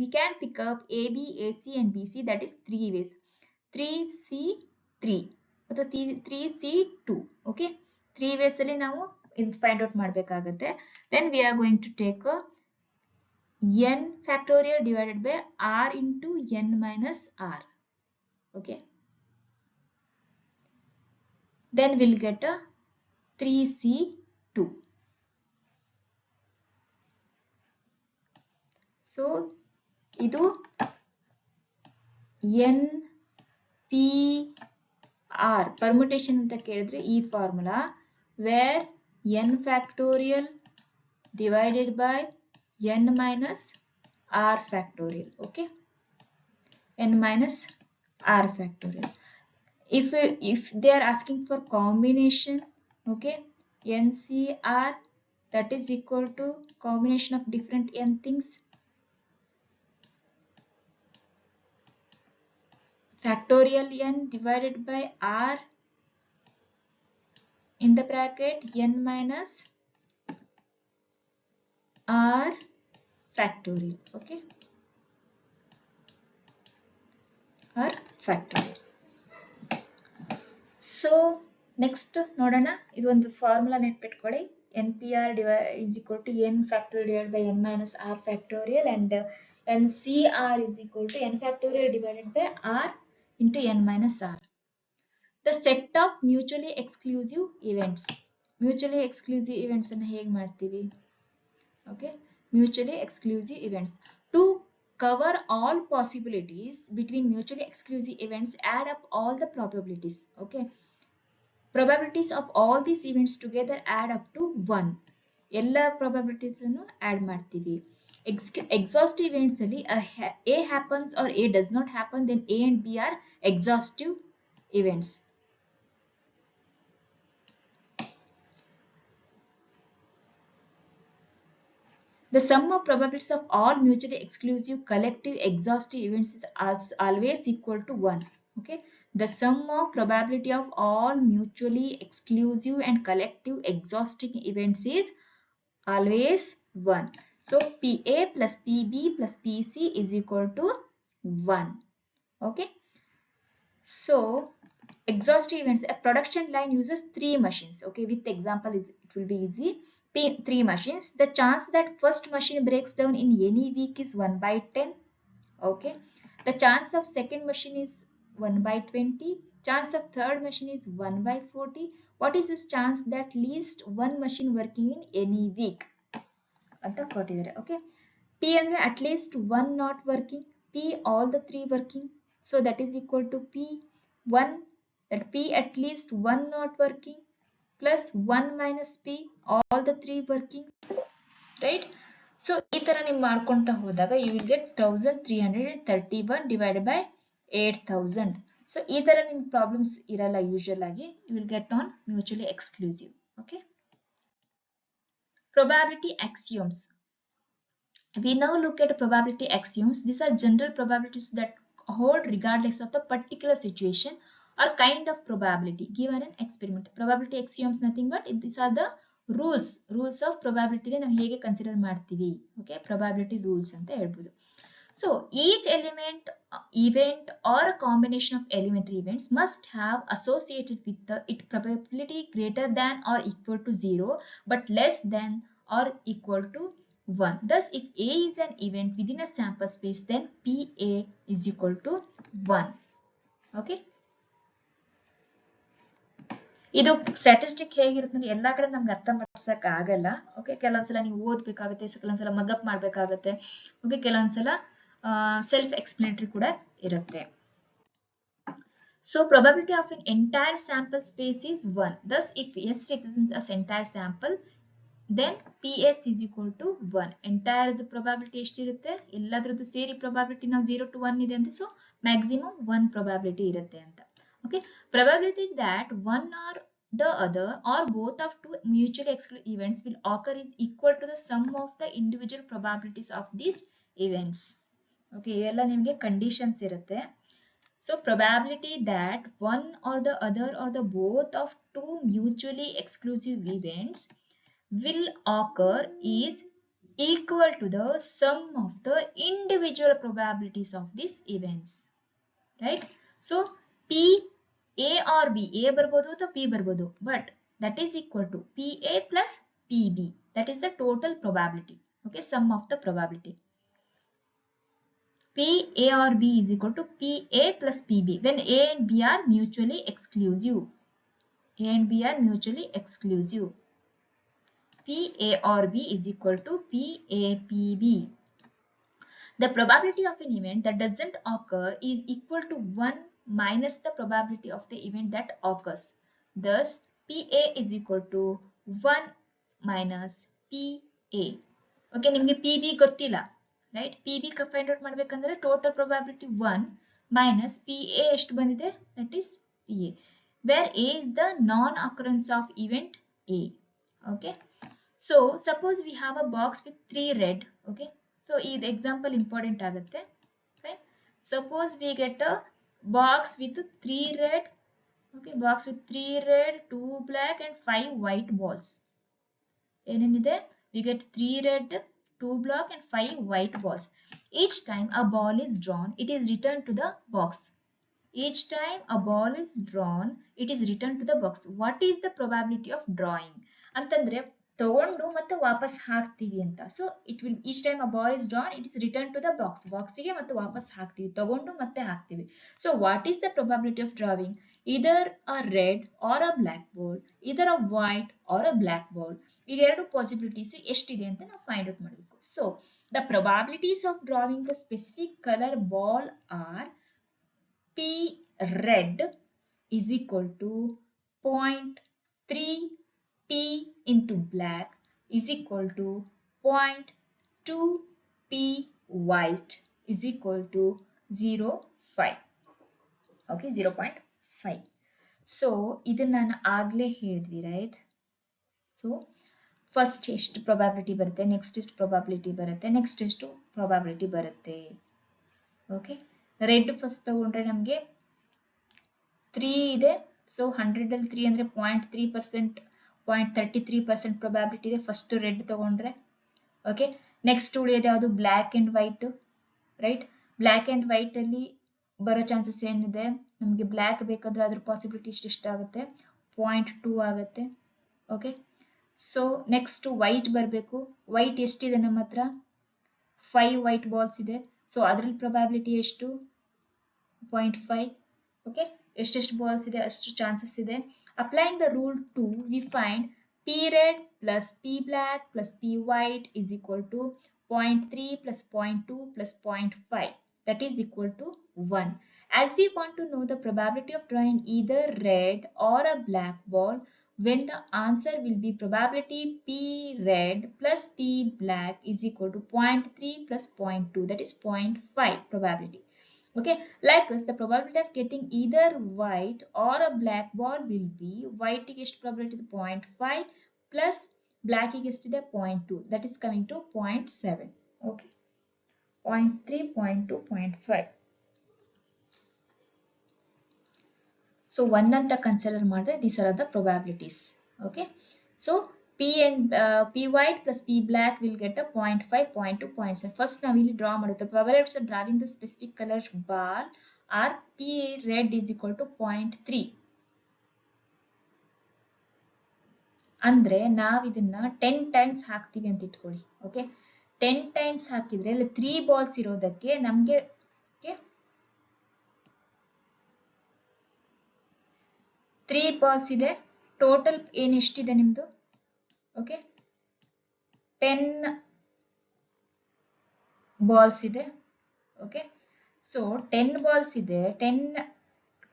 we can pick up A, B, A, C and B, C, that is 3 ways. 3C3 or 3C2, okay, 3 ways ಅಲ್ಲಿ ನಾವು find out ಮಾಡಬೇಕಾಗುತ್ತೆ. Then we are going to take a n factorial divided by r into n minus r. Okay, then we'll get a 3C2. So idu NPR permutation anta kelidre ee formula where n factorial divided by n minus r factorial. Okay, n minus r factorial. If they are asking for combination, okay, NCR, that is equal to combination of different n things, factorial n divided by r in the bracket n minus r factorial. Okay, r factorial. So so next ನೋಡೋಣ, ಇದೊಂದು formula ನೆನ್ಪಿಟ್ಕೊಳ್ಳಿ. NPR is equal to n factorial divided by n minus r factorial, and NCR is equal to n factorial divided by r into n minus r. The set of mutually exclusive events. Mutually exclusive events ಅನ್ನು ಹೇಗೆ ಮಾಡ್ತೀವಿ? Okay, mutually exclusive events. To cover all possibilities between mutually exclusive events, add up all the probabilities. Okay, probabilities of all these events together add up to 1. ಎಲ್ಲ probabilities ಅನ್ನು add ಮಾಡ್ತೀವಿ. Exhaustive events ಅಲ್ಲಿ A happens or A does not happen, then A and B are exhaustive events. The sum of probabilities of all mutually exclusive collective exhaustive events is always equal to 1. Okay, the sum of probability of all mutually exclusive and collective exhaustive events is always 1. So PA plus PB plus PC is equal to 1. Okay, so exhaustive events, a production line uses 3 machines. Okay, with example it will be easy. 3 machines. The chance that first machine breaks down in any week is 1 by 10. Okay, the chance of second machine is 1 by 20. Chance of third machine is 1 by 40. What is this chance that least one machine working in any week anta ಕೊಟ್ಟಿದ್ದಾರೆ. Okay, P ಅಂದ್ರೆ at least one not working, P all the 3 working, so that is equal to P1, that P at least one not working plus 1 minus P all the 3 working, right? So ಈ ತರ ನೀವು ಮಾಡ್ಕೊಂತ ಹೋದಾಗ you will get 1331 divided by 8000. So ಈ ತರ ನಿಮ್ಮ problems ಇರಲ್ಲ usual ಆಗಿ, you will get on mutually exclusive. Okay, probability axioms. We now look at probability axioms. These are general probabilities that hold regardless of the particular situation or kind of probability given an experiment. Probability axioms nothing but these are the rules of probability ನಾವು ಹೇಗೆ consider ಮಾಡ್ತೀವಿ. Okay, probability rules ಅಂತ ಹೇಳ್ಬೋದು. So each event or a combination of elementary events must have associated with it probability greater than or equal to 0 but less than or equal to 1. Thus, if A is an event within a sample space, then PA is equal to 1. Okay. ಇದು statistic ಹೇಗಿರುತ್ತೆ ಅಂದ್ರೆ ಎಲ್ಲಾ ಕಡೆ ನಮ್ಗೆ ಅರ್ಥ ಮಾಡ್ಸಕ್ ಆಗಲ್ಲ. Okay, ಕೆಲವೊಂದ್ಸಲ ನೀವು ಓದ್ಬೇಕಾಗುತ್ತೆ, ಕೆಲವೊಂದ್ಸಲ ಮಗಪ್ ಮಾಡ್ಬೇಕಾಗತ್ತೆ. ಓಕೆ, ಕೆಲವೊಂದ್ಸಲ ಸೆಲ್ಫ್ ಎಕ್ಸ್ಪ್ಲೇನಟರಿ ಕೂಡ ಇರುತ್ತೆ. So probability of an entire sample space is 1. Thus, if S represents as entire sample, then PS is equal to 1. Entire the probability ಎಷ್ಟಿರುತ್ತೆ, ಎಲ್ಲದರದ್ದು ಸೇರಿ probability ನಾವು 0 to 1 ಇದೆ ಅಂತ, so maximum 1 probability ಇರುತ್ತೆ ಅಂತ. Okay, probability that one or the other or both of two mutually exclusive events will occur is equal to the sum of the individual probabilities of these events. Okay, ಇವೆಲ್ಲ ನಿಮಗೆ conditions ಇರುತ್ತೆ. So probability that one or the other or the both of two mutually exclusive events will occur is equal to the sum of the individual probabilities of these events, right? So P A or B, A ಬರ್ಬೋದು ಅಥವಾ P ಬರ್ಬೋದು, but that is equal to PA plus PB, that is the total probability. Okay, sum of the probability. PA or B is equal to PA plus PB when A and B are mutually exclusive. A and B are mutually exclusive. PA or B is equal to PAPB. The probability of an event that doesn't occur is equal to 1 minus the probability of the event that occurs. Thus, PA is equal to 1 minus PA. Okay, ನಿಮಗೆ PB ಗೊತ್ತಿಲ್ಲ, right? PB find out ಮಾಡಬೇಕಂದ್ರೆ total probability 1 minus PA ಎಷ್ಟು ಬಂದಿದೆ, that is PA, where A is the non-occurrence of event A. Okay, so suppose we have a box with 3 red. Okay, so this example important ಆಗುತ್ತೆ. Fine. Suppose we get a box with 3 red. Okay, box with 3 red, 2 black and 5 white balls. ಏನೇನಿದೆ, we get 3 red, 2 black and 5 white balls. Each time a ball is drawn, it is returned to the box. each time a ball is drawn it is returned to the box. What is the probability of drawing ಅಂತಂದ್ರೆ ತಗೊಂಡು ಮತ್ತೆ ವಾಪಸ್ ಹಾಕ್ತೀವಿ ಅಂತ. So it will each time a ball is drawn it is return to the box. ಬಾಕ್ಸಿಗೆ ಮತ್ತೆ ವಾಪಸ್ ಹಾಕ್ತೀವಿ, ತಗೊಂಡು ಮತ್ತೆ ಹಾಕ್ತೀವಿ. So what is the probability of drawing? Either a red or a black ball, either a white or a black ball. ಇದೆರಡು possibilities ಎಷ್ಟಿದೆ ಅಂತ ನಾವು ಫೈಂಡ್ ಔಟ್ ಮಾಡಬೇಕು. So the probabilities of drawing the specific colour ball are P red is equal to 0.3 P into black is equal to 0.2 P white is equal to 0.5. Okay, 0.5. So, ಇದನ್ನ ನಾನು ಆಗ್ಲೇ ಹೇಳಿದ್ವಿ, right? So first ಎಷ್ಟು probability ಬರುತ್ತೆ, next ಎಷ್ಟು probability ಬರುತ್ತೆ, next ಎಷ್ಟು probability ಬರುತ್ತೆ. ಓಕೆ, ರೆಡ್ ಫಸ್ಟ್ ತಗೊಂಡ್ರೆ ನಮಗೆ 3 ಇದೆ. ಸೊ 100 ಅಲ್ಲಿ 3 ಅಂದ್ರೆ 0.3%, 0.33% ಪ್ರೊಬಾಬಿಲಿಟಿ ಇದೆ ಫಸ್ಟ್ ರೆಡ್ ತಗೊಂಡ್ರೆ. ಓಕೆ, ನೆಕ್ಸ್ಟ್ ಉಳಿಯೋದು ಯಾವುದು? Black and white, right? Black and white ಅಲ್ಲಿ ಬರೋ ಚಾನ್ಸಸ್ ಏನಿದೆ? ನಮಗೆ ಬ್ಲ್ಯಾಕ್ ಬೇಕಾದ್ರೆ ಅದ್ರ ಪಾಸಿಬಿಲಿಟಿ ಎಷ್ಟಾಗುತ್ತೆ? 0.2 ಆಗುತ್ತೆ. ಓಕೆ, ಸೊ ನೆಕ್ಸ್ಟ್ ವೈಟ್ ಬರಬೇಕು. ವೈಟ್ ಎಷ್ಟಿದೆ ನಮ್ಮ ಹತ್ರ? 5 ವೈಟ್ ಬಾಲ್ಸ್ ಇದೆ. ಸೊ ಅದ್ರಲ್ಲಿ ಪ್ರೊಬಾಬಿಲಿಟಿ ಎಷ್ಟು? 0.5. ಓಕೆ, ಎಷ್ಟೆಷ್ಟು ಬಾಲ್ಸ್ ಇದೆ ಅಷ್ಟು ಚಾನ್ಸಸ್ ಇದೆ. Applying the rule 2 we find P red plus P black plus P white is equal to 0.3 plus 0.2 plus 0.5, that is equal to 1. As we want to know the probability of drawing either red or a black ball, when the answer will be probability P red plus P black is equal to 0.3 plus 0.2, that is 0.5 probability. Okay, likewise the probability of getting either white or a black ball will be white ಗೆ ಎಷ್ಟು probability ಇದೆ? 0.5 plus black ಗೆ ಎಷ್ಟಿದೆ? 0.2, that is coming to 0.7. Okay, 0.3, 0.2, 0.5. So 1 ಅಂತ consider ಮಾಡಿದ್ರೆ these are the probabilities. Okay, so P white plus P black will get a 0.5, 0.2, 0.7. First ನಾವು ಇಲ್ಲಿ draw ಮಾಡುತ್ತೆ. Probabilities of drawing the specific color ball are P red is equal to 0.3. ಅಂದ್ರೆ ನಾವು ಇದನ್ನ 10 times ಹಾಕ್ತೀವಿ ಅಂತ ಇಟ್ಕೊಳ್ಳಿ. ಓಕೆ, 10 ಟೈಮ್ಸ್ ಹಾಕಿದ್ರೆ ಇಲ್ಲಿ 3 ಬಾಲ್ಸ್ ಇರೋದಕ್ಕೆ ನಮಗೆ 3 ಬಾಲ್ಸ್ ಇದೆ. ಟೋಟಲ್ ಏನೆಷ್ಟಿದೆ ನಿಮ್ದು? ಓಕೆ, 10 ಬಾಲ್ಸ್ ಇದೆ. ಓಕೆ, ಸೊ 10 ಬಾಲ್ಸ್ ಇದೆ,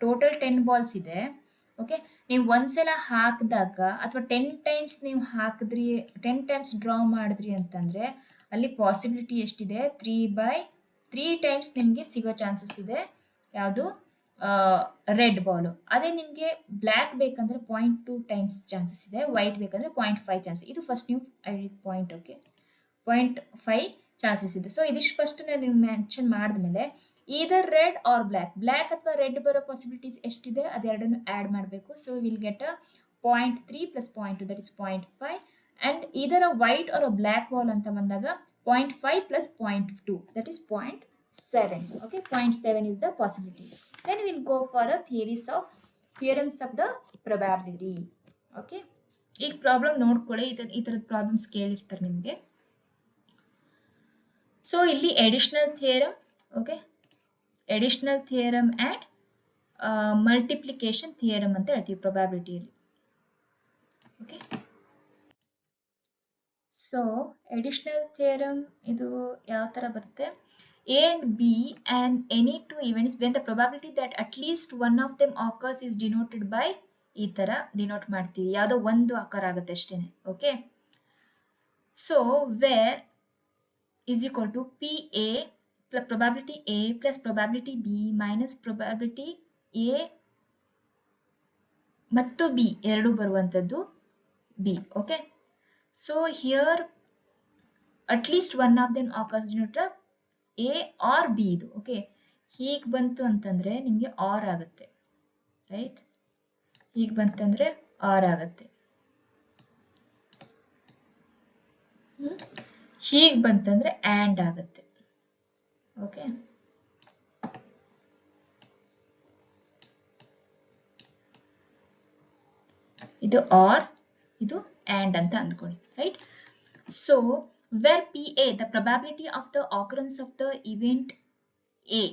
ಟೋಟಲ್ 10 ಬಾಲ್ಸ್ ಇದೆ. ಓಕೆ, ನೀವು ಒಂದ್ಸಲ ಹಾಕಿದಾಗ ಅಥವಾ 10 ಟೈಮ್ಸ್ ನೀವು ಹಾಕಿದ್ರಿ, 10 ಟೈಮ್ಸ್ ಡ್ರಾ ಮಾಡಿದ್ರಿ ಅಂತಂದ್ರೆ ಅಲ್ಲಿ ಪಾಸಿಬಿಲಿಟಿ ಎಷ್ಟಿದೆ? 3 ಟೈಮ್ಸ್ ನಿಮಗೆ ಸಿಗೋ ಚಾನ್ಸಸ್ ಇದೆ. ಯಾವುದು? Red ball. ಅದೇ ನಿಮಗೆ ಬ್ಲ್ಯಾಕ್ ಬೇಕಂದ್ರೆ 0.2 ಟೈಮ್ಸ್ ಚಾನ್ಸಸ್ ಇದೆ, ವೈಟ್ ಬೇಕಂದ್ರೆ 0.5 ಚಾನ್ಸಸ್. ಇದು ಫಸ್ಟ್ ನೀವು ಪಾಯಿಂಟ್. ಓಕೆ, 0.5 ಚಾನ್ಸಸ್ ಇದೆ. ಸೊ ಇದಿಷ್ಟು ಫಸ್ಟ್ ನೀವು ಮೆನ್ಷನ್ ಮಾಡಿದ್ಮೇಲೆ ಈದರ್ ರೆಡ್ ಆರ್ ಬ್ಲ್ಯಾಕ್ ಅಥವಾ ರೆಡ್ ಬರೋ ಪಾಸಿಬಿಲಿಟೀಸ್ ಎಷ್ಟಿದೆ ಅದೆರಡನ್ನು ಆಡ್ ಮಾಡಬೇಕು. So will get a 0.3 plus 0.2, that is 0.5, and either a white or a black ball ಅಂತ ಬಂದಾಗ 0.5 plus 0.2, that is 0.7. Okay, 0.7 is the possibility. Then we will go for a theorems of the probability. Okay, ಈಗ problem ನೋಡ್ಕೊಳ್ಳಿ. ಈ ತರದ problems ಕೇಳಿರ್ತಾರೆ ನಿಮಗೆ. So ಇಲ್ಲಿ additional theorem, okay, additional theorem and multiplication theorem ಅಂತ ಹೇಳ್ತೀವಿ ಪ್ರೊಬ್ಯಾಬಿಲಿಟಿಯಲ್ಲಿ. ಓಕೆ, ಸೊ ಎಡಿಷನಲ್ ಥಿಯರಮ್ ಇದು ಯಾವ ತರ ಬರುತ್ತೆ? A and B and any two events when the probability that at least one of them occurs is denoted by ಈ ತರ denote ಮಾಡ್ತೀವಿ. ಯಾವುದೋ ಒಂದು ಆಕರ್ ಆಗುತ್ತೆ ಅಷ್ಟೇನೆ. Okay, so where is equal to PA plus probability A plus probability B minus probability A ಮತ್ತು B ಎರಡು ಬರುವಂತದ್ದು B. Okay, so here at least one of them occurs denoted A or B ಇದು. Okay, ಹೀಗೆ ಬಂತು ಅಂತಂದ್ರೆ ನಿಮಗೆ R ಆಗುತ್ತೆ, right? ಹೀಗೆ ಬಂತಂದ್ರೆ ಆರ್ ಆಗುತ್ತೆ. ಹೀಗೆ ಬಂತಂದ್ರೆ ಆ್ಯಂಡ್ ಆಗುತ್ತೆ. ಓಕೆ, ಇದು ಆರ್, ಇದು ಆ್ಯಂಡ್ ಅಂತ ಅಂದ್ಕೊಳ್ಳಿ, right? So where P A the probability of the occurrence of the event A,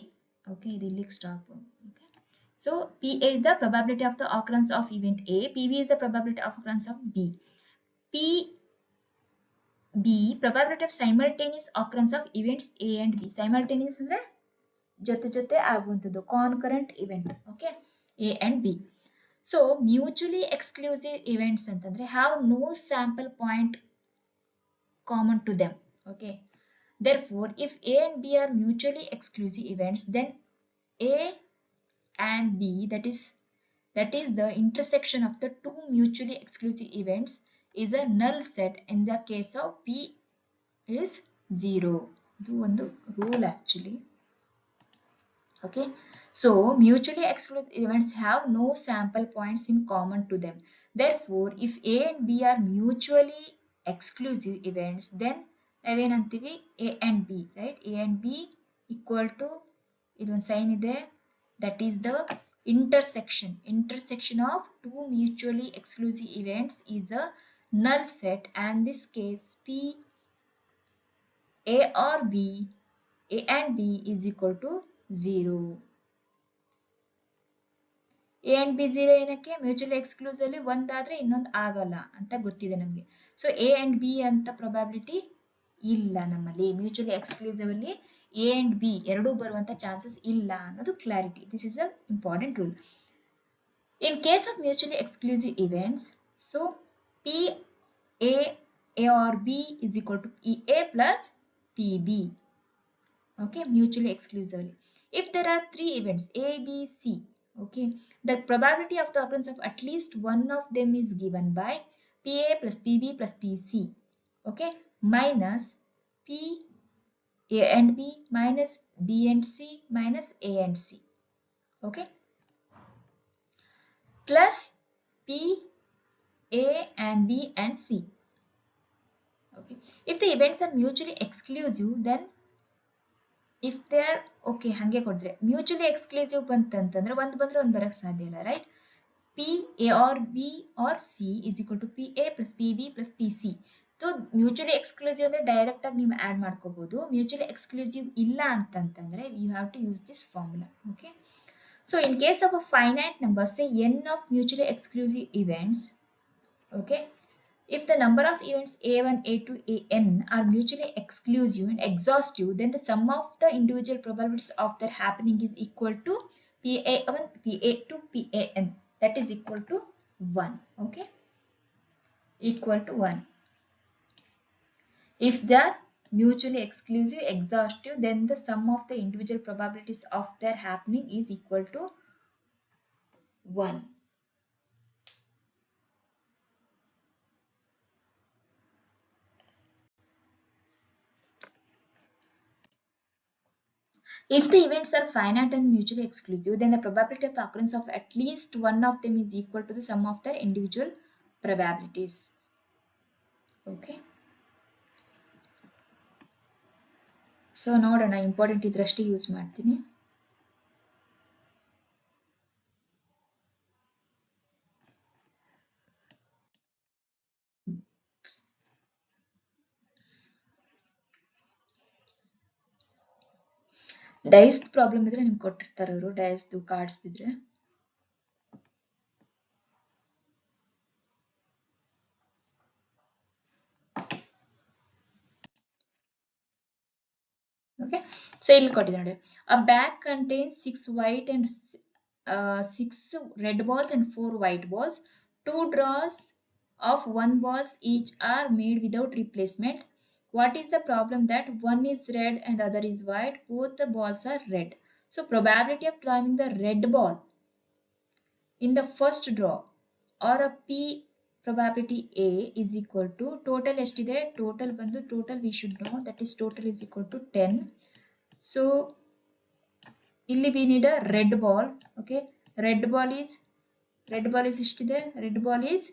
okay, ಇದು ಇಲ್ಲಿಗೆ stop. Okay, so PA is the probability of the occurrence of event A, PB is the probability of occurrence of B. PB probability of simultaneous occurrence of events A and B. Simultaneous ಅಂದ್ರೆ ಜೊತೆ ಆಗುವಂಥದ್ದು, concurrent event, okay, A and B. So mutually exclusive events ಅಂತಂದ್ರೆ have no sample point common to them, okay. Therefore if A and B are mutually exclusive events, then A and B, that is the intersection of the two mutually exclusive events, is a null set in the case of P is 0. ಇದು ಒಂದು rule actually. Okay, so mutually exclusive events have no sample points in common to them. Therefore if A and B are mutually exclusive events, then ನಾವೇನಂತೀವಿ A and B, right? A and B equal to, ಇದೊಂದು sign ಇದೆ, that is the intersection of two mutually exclusive events is a null set, and this case P A or B, A and B is equal to 0. A and B 0 ಏನಕ್ಕೆ? Mutually exclusive ಅಲ್ಲಿ ಒಂದಾದ್ರೆ ಇನ್ನೊಂದು ಆಗಲ್ಲ ಅಂತ ಗೊತ್ತಿದೆ ನಮಗೆ. So A and B ಅಂತ probability ಇಲ್ಲ ನಮ್ಮಲ್ಲಿ. ಮ್ಯೂಚುವಲಿ ಎಕ್ಸ್ಕ್ಲೂಸಿವ್ ಅಲ್ಲಿ A and B ಎರಡೂ ಬರುವಂತ ಚಾನ್ಸಸ್ ಇಲ್ಲ ಅನ್ನೋದು clarity. This is a important rule. In case of mutually exclusive events, so PA or B is equal to PA plus PB. Okay, mutually exclusively. If there are three events A, B, C, okay, the probability of the occurrence of at least one of them is given by PA plus PB plus PC, okay, minus P A and B minus B and C minus A and C, okay, plus P A and B and C. Okay, if the events are mutually exclusive, then if they are, okay, ಹಂಗೆ ಕೊಡ್ರೆ mutually exclusive ಬಂತಂತಂದ್ರೆ ಒಂದು ಬಂದ್ರೆ ಒಂದು ಬರಕ್ಕೆ ಸಾಧ್ಯ ಇಲ್ಲ, right? P A or B or C is equal to PA plus PB plus PC. So mutually exclusive ಅಂದ್ರೆ direct ಆಗಿ ನೀವು ಆಡ್ ಮಾಡ್ಕೋಬಹುದು. ಮ್ಯೂಚುವಲಿ ಎಕ್ಸ್ಕ್ಲೂಸಿವ್ ಇಲ್ಲ ಅಂತಂತಂದ್ರೆ you have to use this formula. Okay, so in case of a finite number, say n of mutually exclusive events, okay, if the number of events A1, A2, An are mutually exclusive and exhaustive, then the sum of the individual probabilities of their happening is equal to PA1, PA2, PAn. That is equal to 1. Okay, equal to 1. If they are mutually exclusive, exhaustive, then the sum of the individual probabilities of their happening is equal to 1. If the events are finite and mutually exclusive, then the probability of the occurrence of at least one of them is equal to the sum of their individual probabilities. Okay. So ನೋಡೋಣ, important ಇದ್ರಷ್ಟೇ use ಮಾಡ್ತೀನಿ. Dies problem ಇದ್ರೆ ನಿಮ್ಗೆ ಕೊಟ್ಟಿರ್ತಾರೆ ಅವರು, ಡೈಸ್ದು cards ಇದ್ರೆ. Okay, so ಇಲ್ಲಿ ಕೊಟ್ಟಿದೆ ನೋಡಿ, ಅ bag contains 6 white and 6 red balls and 4 white balls. 2 draws of 1 balls each are made without replacement. What is the problem that one is red and the other is white? Both the balls are red. So probability of drawing the red ball in the first draw or a P probability A is equal to total ಎಷ್ಟಿದೆ, total ಬಂದು total we should know, that is total is equal to 10. So ಇಲ್ಲಿ we need a red ball. Okay, red ball is ಎಷ್ಟಿದೆ, red ball is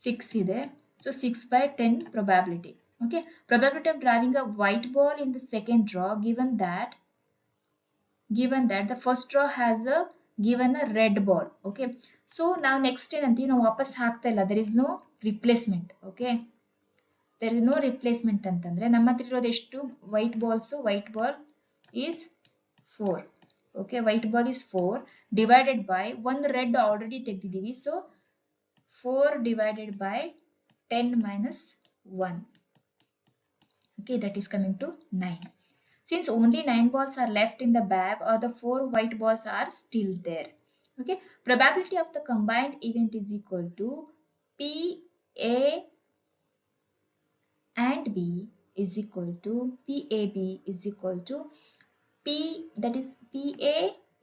6 ಇದೆ. So 6 by 10 probability. Okay, probability of drawing a white ball in the second draw, given that the first draw has a given a red ball. Okay, so now next ಏನಂತೀವಿ ನಾವು ವಾಪಸ್ ಹಾಕ್ತಾ ಇಲ್ಲ, there is no replacement. Okay, there is no replacement ಅಂತಂದ್ರೆ ನಮ್ಮ ಹತ್ರ ಇರೋದು ಎಷ್ಟು white balls. White ball is 4. Okay, white ball is 4 divided by ಒಂದು red already ತೆಗ್ದಿದ್ದೀವಿ, so 4 divided by 10 minus 1. Okay, that is coming to 9. Since only 9 balls are left in the bag, or the 4 white balls are still there. Okay, probability of the combined event is equal to P A and B is equal to PAB is equal to P, that is PA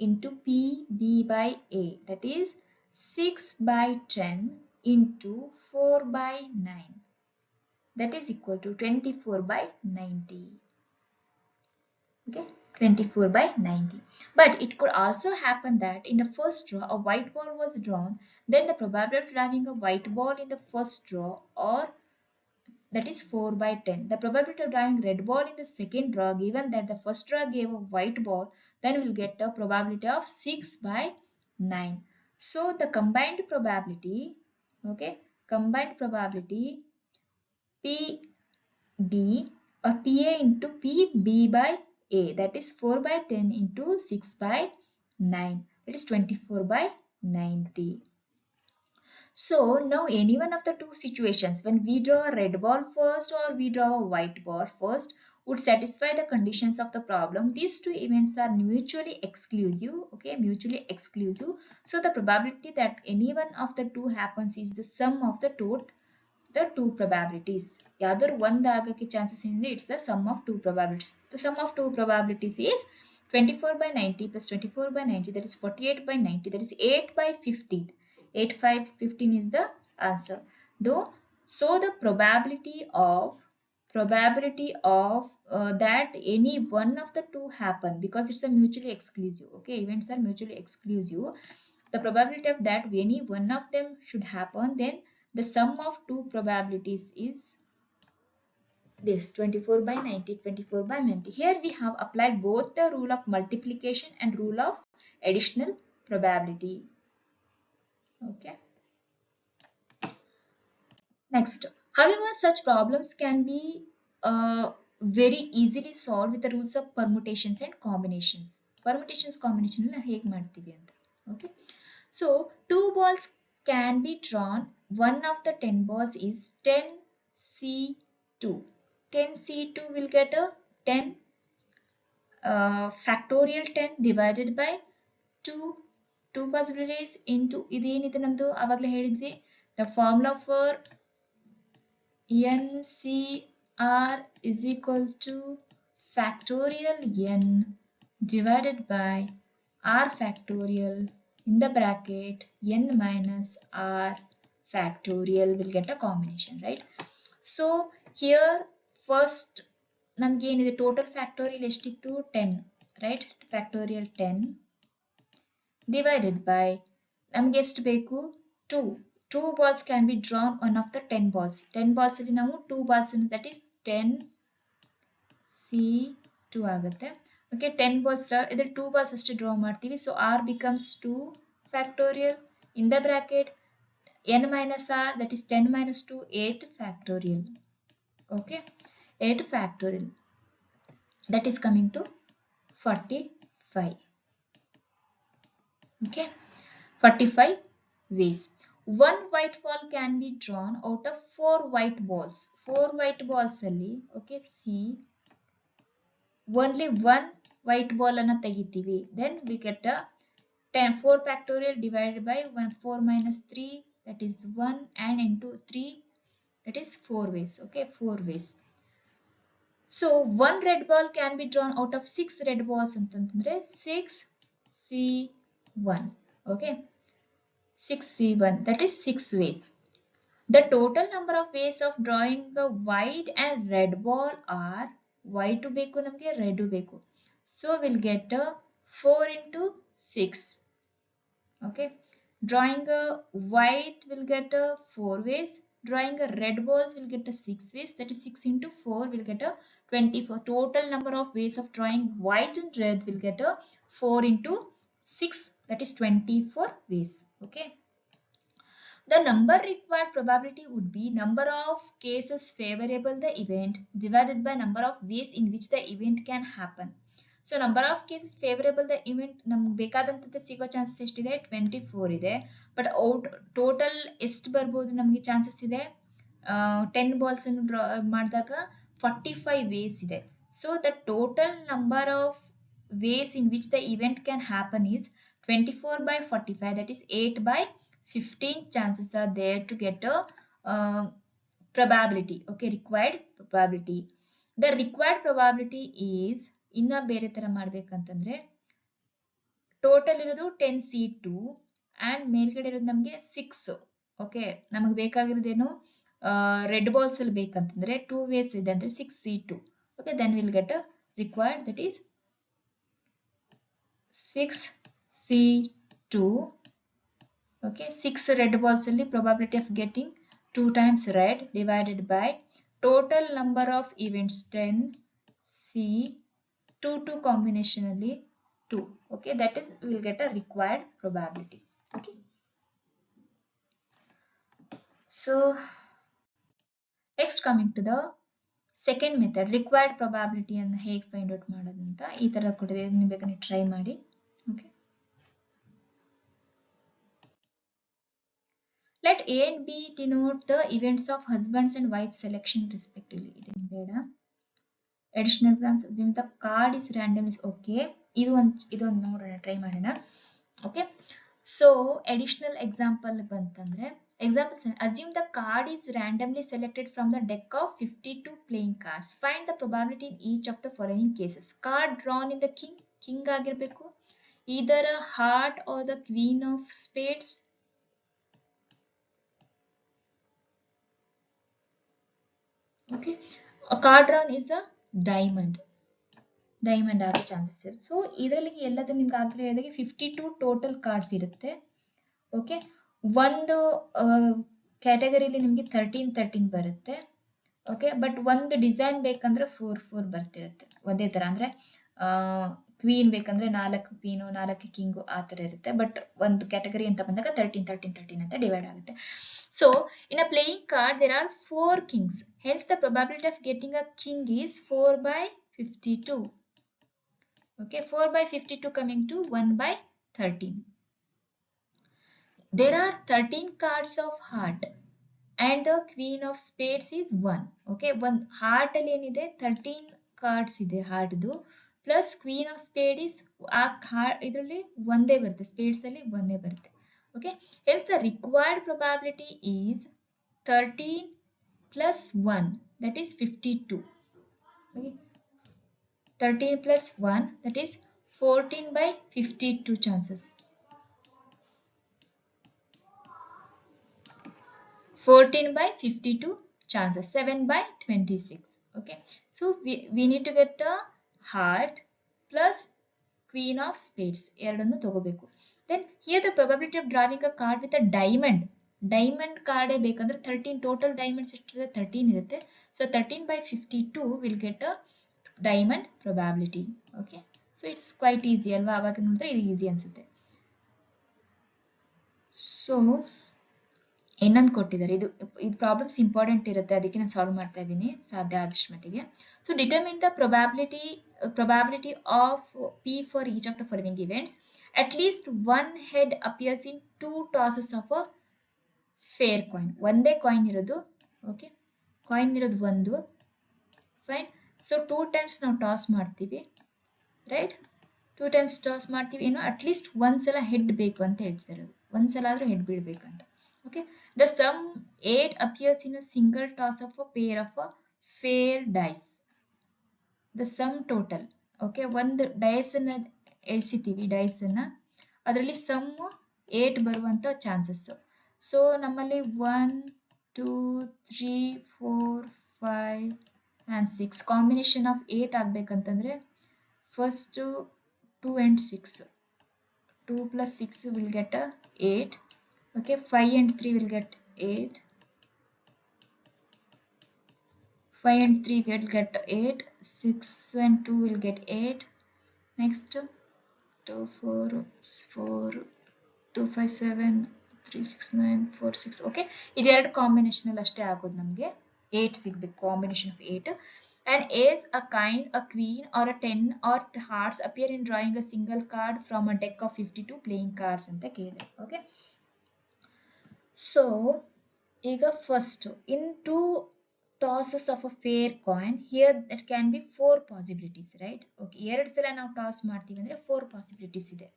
into PB by A, that is 6 by 10 into 4 by 9, that is equal to 24 by 90. Okay, 24 by 90. But it could also happen that in the first draw a white ball was drawn, then the probability of having a white ball in the first draw, or that is 4 by 10. The probability of having red ball in the second draw, given that the first draw gave a white ball, then we'll get a probability of 6 by 9. So the combined probability, okay, combined probability PD or PA into PB by A, that is 4 by 10 into 6 by 9, that is 24 by 90. So now any one of the two situations, when we draw a red ball first or we draw a white ball first, would satisfy the conditions of the problem. These two events are mutually exclusive. Okay, mutually exclusive. So the probability that any one of the two happens is the sum of the two probabilities. Yadar one ಆಗಕ್ಕೆ chances ಏನಿದೆ, it's the sum of two probabilities. The sum of two probabilities is 24 by 90 plus 24 by 90, that is 48 by 90, that is 8 by 15. 8 5 15 is the answer. Though, so the probability of that any one of the two happen, because it's a mutually exclusive. Okay, events are mutually exclusive. The probability of that any one of them should happen, then the sum of two probabilities is this 24 by 90, 24 by 90. Here we have applied both the rule of multiplication and rule of additional probability. Okay. Next, however, such problems can be very easily solved with the rules of permutations and combinations. Permutations, combination na hege ಮಾಡ್ತೀವಿ ಅಂತ. Okay. So, two balls can be drawn. One of the 10 balls is 10C2. 10C2 will get a 10 factorial 10 divided by 2 possibilities into ಇದೇನಿದೆ ನಮ್ದು ಆವಾಗಲೇ ಹೇಳಿದ್ವಿ, the formula for NCR is equal to factorial n divided by r factorial in the bracket n minus r factorial will get a combination, right? So here first ನಮ್ಗೆ ಏನಿದೆ total factorial ಎಷ್ಟಿತ್ತು 10, right? Factorial 10 divided by ನಮ್ಗೆ ಎಷ್ಟು ಬೇಕು 2 balls can be drawn, one of the 10 balls. 10 balls ಅಲ್ಲಿ ನಾವು 2 balls, that is 10C2 ಆಗುತ್ತೆ. Okay, 10 balls ಇದ್ರೆ 2 balls ಅಷ್ಟೇ draw ಮಾಡ್ತೀವಿ. So r becomes 2 factorial in the bracket n minus r, that is 10 minus 2, 8 factorial. Okay, 8 factorial, that is coming to 45. Okay, 45 ways. One white ball can be drawn out of 4 white balls. 4 white balls ಅಲ್ಲಿ, okay, see, only one white ball ಅನ್ನ ತೆಗಿತೀವಿ. Then we get a 4 factorial divided by 4 minus 3, that is 1, and into 3, that is 4 ways. Okay, 4 ways. So one red ball can be drawn out of 6 red balls ಅಂತಂದ್ರೆ 6C1. Okay, 6C1, that is 6 ways. The total number of ways of drawing the white and red ball are, white ಬೇಕು ನಮಗೆ, red ಬೇಕು. So we'll get a 4 into 6. Okay, drawing a white will get a 4 ways. Drawing a red balls will get a 6 ways. That is 6 into 4 will get a 24. Total number of ways of drawing white and red will get a 4 into 6 that is 24 ways. Okay. The number required probability would be number of cases favorable the event divided by number of ways in which the event can happen. So number of cases favorable the event ನಮ್ಗೆ ಬೇಕಾದಂತೆ ಸಿಗೋ chances ಎಷ್ಟಿದೆ 24 ಇದೆ. But out total ಎಷ್ಟು ಬರ್ಬೋದು ನಮಗೆ chances ಇದೆ 10 balls ಅನ್ನು ಡ್ರಾ ಮಾಡಿದಾಗ 45 ways ಇದೆ. So the total number of ways in which the event can happen is 24 by 45, that is 8 by 15 chances are there to get a probability. Okay, required probability. The required probability is ಇನ್ನ ಬೇರೆ ತರ ಮಾಡ್ಬೇಕಂತಂದ್ರೆ total ಇರೋದು 10C2 and ಮೇಲ್ಗಡೆ ಇರೋದು ನಮಗೆ 6. Okay, ನಮಗೆ ಬೇಕಾಗಿರೋದೇನು red balls ಅಲ್ಲಿ ಬೇಕಂತಂದ್ರೆ 2 ways ಇದೆ ಅಂದ್ರೆ 6C2. Okay, then we'll get a required, that is 6C2. Okay, 6 red balls only, probability of getting 2 times red divided by total number of events 10C 2 combination only 2. Okay, that is we will get a required probability. Okay, so next coming to the second method, required probability and ಹೇಗೆ find out ಮಾಡೋದು ಅಂತ ಈ ತರ ಕೊಟ್ಟಿದೆ, ನೀವು ಬೇಕಾದ್ರೆ try ಮಾಡಿ. Okay, let A and B denote the events of husbands and wives selection respectively. ಇದೇನು ಬೇಡ. Additional examples, assume the card is random is okay. ಇದೊಂದು ನೋಡೋಣ, ಟ್ರೈ ಮಾಡೋಣ. Okay, so additional example ಬಂತಂದ್ರೆ example, assume the card is randomly selected from the deck of 52 playing cards. Find the probability in each of the following cases. Card drawn in the king ಆಗಿರಬೇಕು, either a heart or the queen of spades. Okay, a card drawn is a diamond ಆಗೋ chances ಇರುತ್ತೆ. So ಇದರಲ್ಲಿ ಎಲ್ಲದೂ ನಿಮ್ಗೆ ಆಗಲೇ ಹೇಳಿದಾಗೆ 52 total cards ಇರುತ್ತೆ. Okay, ಒಂದು ಕ್ಯಾಟಗರಿಲಿ ನಿಮಗೆ 13 ಬರುತ್ತೆ. ಓಕೆ, ಬಟ್ ಒಂದು ಡಿಸೈನ್ ಬೇಕಂದ್ರೆ 4 ಬರ್ತಿರುತ್ತೆ ಒಂದೇ ತರ. ಅಂದ್ರೆ ಕ್ವೀನ್ ಬೇಕಂದ್ರೆ 4 ಕ್ವೀನು 4 ಕಿಂಗು ಆ ತರ ಇರುತ್ತೆ. ಬಟ್ ಒಂದು ಕ್ಯಾಟಗರಿ ಅಂತ ಬಂದಾಗ 13 ಅಂತ ಡಿವೈಡ್ ಆಗುತ್ತೆ. So in a playing card there are 4 kings, hence the probability of getting a king is 4 by 52. Okay, 4 by 52 coming to 1 by 13. There are 13 cards of heart and the queen of spades is 1. Okay, one heart ಅಲ್ಲಿ ಏನಿದೆ 13 cards ಇದೆ ಹಾರ್ಟ್ದು, plus queen of spade is ಇದರಲ್ಲಿ ಒಂದೇ ಬರುತ್ತೆ, ಸ್ಪೇಡ್ಸ್ ಅಲ್ಲಿ ಒಂದೇ ಬರುತ್ತೆ. Okay, hence the required probability is 13 plus 1, that is 52. Okay, 13 plus 1, that is 14 by 52 chances. 14 by 52 chances, 7 by 26. Okay, so we need to get the heart plus queen of spades ಎರಡನ್ನು ತಗೋಬೇಕು. Then here the probability of drawing a card with a diamond card ಬೇಕಂದ್ರೆ 13 total diamonds ಎಷ್ಟಿರುತ್ತೆ 13 ಇರುತ್ತೆ. So 13 by 52 will get a diamond probability. Okay, so it's quite easy ಅಲ್ವಾ, ಅವಾಗ ನೋಡಿದ್ರೆ ಇದು easy ಅನ್ಸುತ್ತೆ. ಸೊ ಇನ್ನೊಂದು ಕೊಟ್ಟಿದ್ದಾರೆ, ಇದು ಪ್ರಾಬ್ಲಮ್ಸ್ ಇಂಪಾರ್ಟೆಂಟ್ ಇರುತ್ತೆ, ಅದಕ್ಕೆ ನಾನು ಸಾಲ್ವ್ ಮಾಡ್ತಾ ಇದ್ದೀನಿ ಸಾಧ್ಯ ಆದಷ್ಟು ಮಟ್ಟಿಗೆ. So determine the probability of P for each of the following events. At least one head appears in 2 tosses of a fair coin. ಒಂದೇ ಕಾಯಿನ್ ಇರೋದು, ಓಕೆ, ಕಾಯಿನ್ ಇರೋದು ಒಂದು, ಫೈನ್. ಸೊ 2 times ನಾವು ಟಾಸ್ ಮಾಡ್ತೀವಿ, ರೈಟ್, 2 times ಟಾಸ್ ಮಾಡ್ತೀವಿ. ಏನು at least ಒಂದ್ಸಲ head ಬೇಕು ಅಂತ ಹೇಳ್ತಿದ್ದಾರೆ, ಒಂದ್ಸಲ ಆದ್ರೂ head ಬೀಳ್ಬೇಕಂತ. Okay, the sum 8 appears in a single toss of a pair of a fair dice. The sum total, okay, ಒಂದು ಡೈಸ್ ಅನ್ನ ಎಳ್ಸಿತೀವಿ, ಡೈಸ್ ಅನ್ನ, ಅದರಲ್ಲಿ ಸಮ್ 8 ಬರುವಂತ ಚಾನ್ಸಸ್. ಸೊ ನಮ್ಮಲ್ಲಿ 1 2 3 4 5 and 6 ಕಾಂಬಿನೇಷನ್ ಆಫ್ 8 ಆಗ್ಬೇಕಂತಂದ್ರೆ first 2 and 6, 2 plus 6 will get a 8. Okay, 5 and 3 will get 8. 5 and 3 will get 8. 6 and 2 will get 8. Next, 2 4 4 2 5 7 3 6 9 4 6 okay ಇದೆರಡು combination ಅಲ್ಲಿ ಅಷ್ಟೇ ಆಗೋದು ನಮಗೆ 8 ಸಿಗಬೇಕು combination of 8 and as a kind a queen or a 10 or hearts appear in drawing a single card from a deck of 52 playing cards ಅಂತ ಕೇಳಿದೆ okay so ಈಗ first in two tosses of a fair coin here it can be four possibilities right okay ಎರಡು ಸಲ ನಾವು toss ಮಾಡ್ತೀವಿ ಅಂದ್ರೆ four possibilities ಇದೆ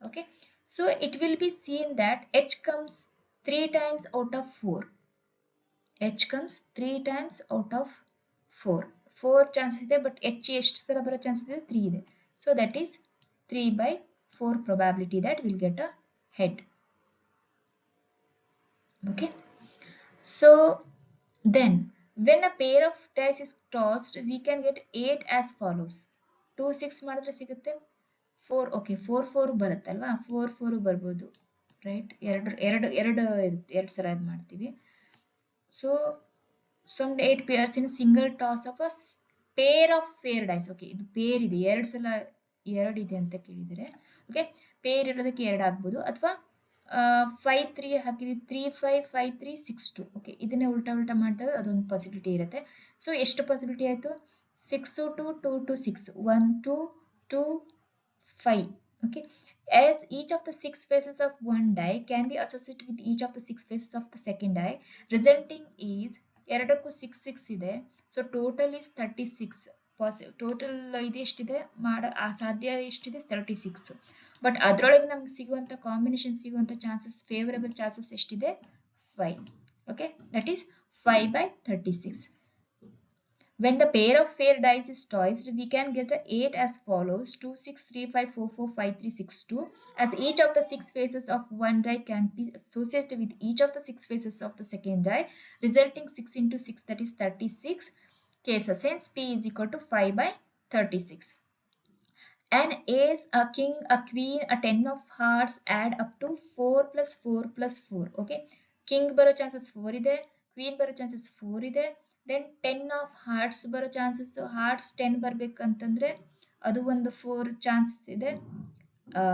okay so it will be seen that h comes 3 times out of 4 h comes 3 times out of 4 chance ಇದೆ but h ಎಷ್ಟು ಸಲ ಬರೋ ಚಾನ್ಸ್ ಇದೆ 3 ಇದೆ so that is 3/4 probability that we'll get a head okay so then when a pair of dice is tossed we can get 8 as follows 2 6 ಮಾಡಿದ್ರೆ ಸಿಗುತ್ತೆ 4 okay 4 4 ಬರುತ್ತಲ್ವಾ 4 4 ಬರ್ಬೋದು right ಎರಡು ಸಲ ಇದು ಮಾಡ್ತೀವಿ so some 8 pairs in a single toss of a pair of fair dice okay ಇದು peer ಇದೆ ಎರಡು ಸಲ ಎರಡು ಇದೆ ಅಂತ ಕೇಳಿದರೆ ಓಕೆ ಪೇರ್ ಇರೋದಕ್ಕೆ ಎರಡು ಆಗ್ಬೋದು ಅಥವಾ 5 3 ಹಾಕಿದ್ವಿ 3 5 5 3 6 2 ಓಕೆ ಇದನ್ನೇ ಉಲ್ಟಾ ಮಾಡಿದಾಗ ಅದೊಂದು ಪಾಸಿಬಿಲಿಟಿ ಇರುತ್ತೆ ಸೊ ಎಷ್ಟು ಪಾಸಿಬಿಲಿಟಿ ಆಯಿತು 6 2 2 2 6 1 2 2 5 okay as each of the 6 faces of one die can be associated with each of the 6 faces of the second die resulting is ಎರಡಕ್ಕೂ 6 6 ಇದೆ ಸೊ ಟೋಟಲ್ ಇಸ್ 36 ಟೋಟಲ್ ಇದು ಎಷ್ಟಿದೆ ಸಾಧ್ಯ ಎಷ್ಟಿದೆ 36 ಬಟ್ ಅದರೊಳಗೆ ನಮ್ಗೆ ಸಿಗುವಂತ ಕಾಂಬಿನೇಷನ್ ಸಿಗುವಂತ ಚಾನ್ಸಸ್ ಫೇವರಬಲ್ ಚಾನ್ಸಸ್ ಎಷ್ಟಿದೆ 5 okay that is 5/36 when the pair of fair dice is tossed we can get a 8 as follows 2 6 3 5 4 4 5 3 6 2 as each of the 6 faces of one die can be associated with each of the 6 faces of the second die resulting 6 into 6 that is 36 cases hence p is equal to 5/36 and as a king a queen a 10 of hearts add up to 4 plus 4 plus 4 okay king ಬರೋ chances 4 ಇದೆ queen ಬರೋ chances 4 ಇದೆ then 10 of hearts ಬರೋ chances hearts 10 ಬರ್ಬೇಕಂತಂದ್ರೆ ಅದು ಒಂದು 4 chances ಇದೆ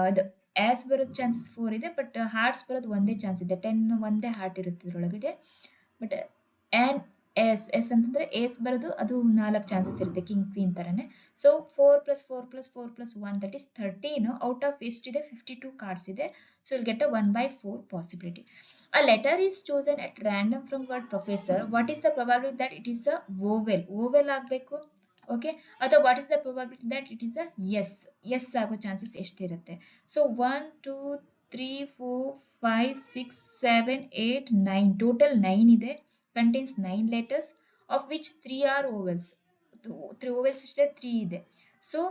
ಅದು as ಬರೋ ಚಾನ್ಸಸ್ 4 ಇದೆ ಬಟ್ hearts ಬರೋದು ಒಂದೇ ಚಾನ್ಸ್ ಇದೆ 10 ಒಂದೇ ಹಾರ್ಟ್ ಇರುತ್ತೆ ಇದರೊಳಗಡೆ ಬಟ್ and s ಅಂತಂದ್ರೆ s ಬರೋದು ಅದು 4 ಚಾನ್ಸಸ್ ಇರುತ್ತೆ ಕಿಂಗ್ ಕ್ವೀನ್ ತರನೇ so 4 plus 4 plus 4 plus 1 that is 13 out of ಎಷ್ಟಿದೆ 52 ಕಾರ್ಡ್ಸ್ ಇದೆ so will get a 1/4 possibility a letter is chosen at random from word professor what is the probability that it is a vowel ಆಗಬೇಕು okay ಅಥವಾ what is the probability that it is a yes ಆಗೋ chances ಎಷ್ಟಿರುತ್ತೆ so 1 2 3 4 5 6 7 8 9 total 9 ಇದೆ contains 9 letters of which 3 are vowels 3 vowels is 3 ide so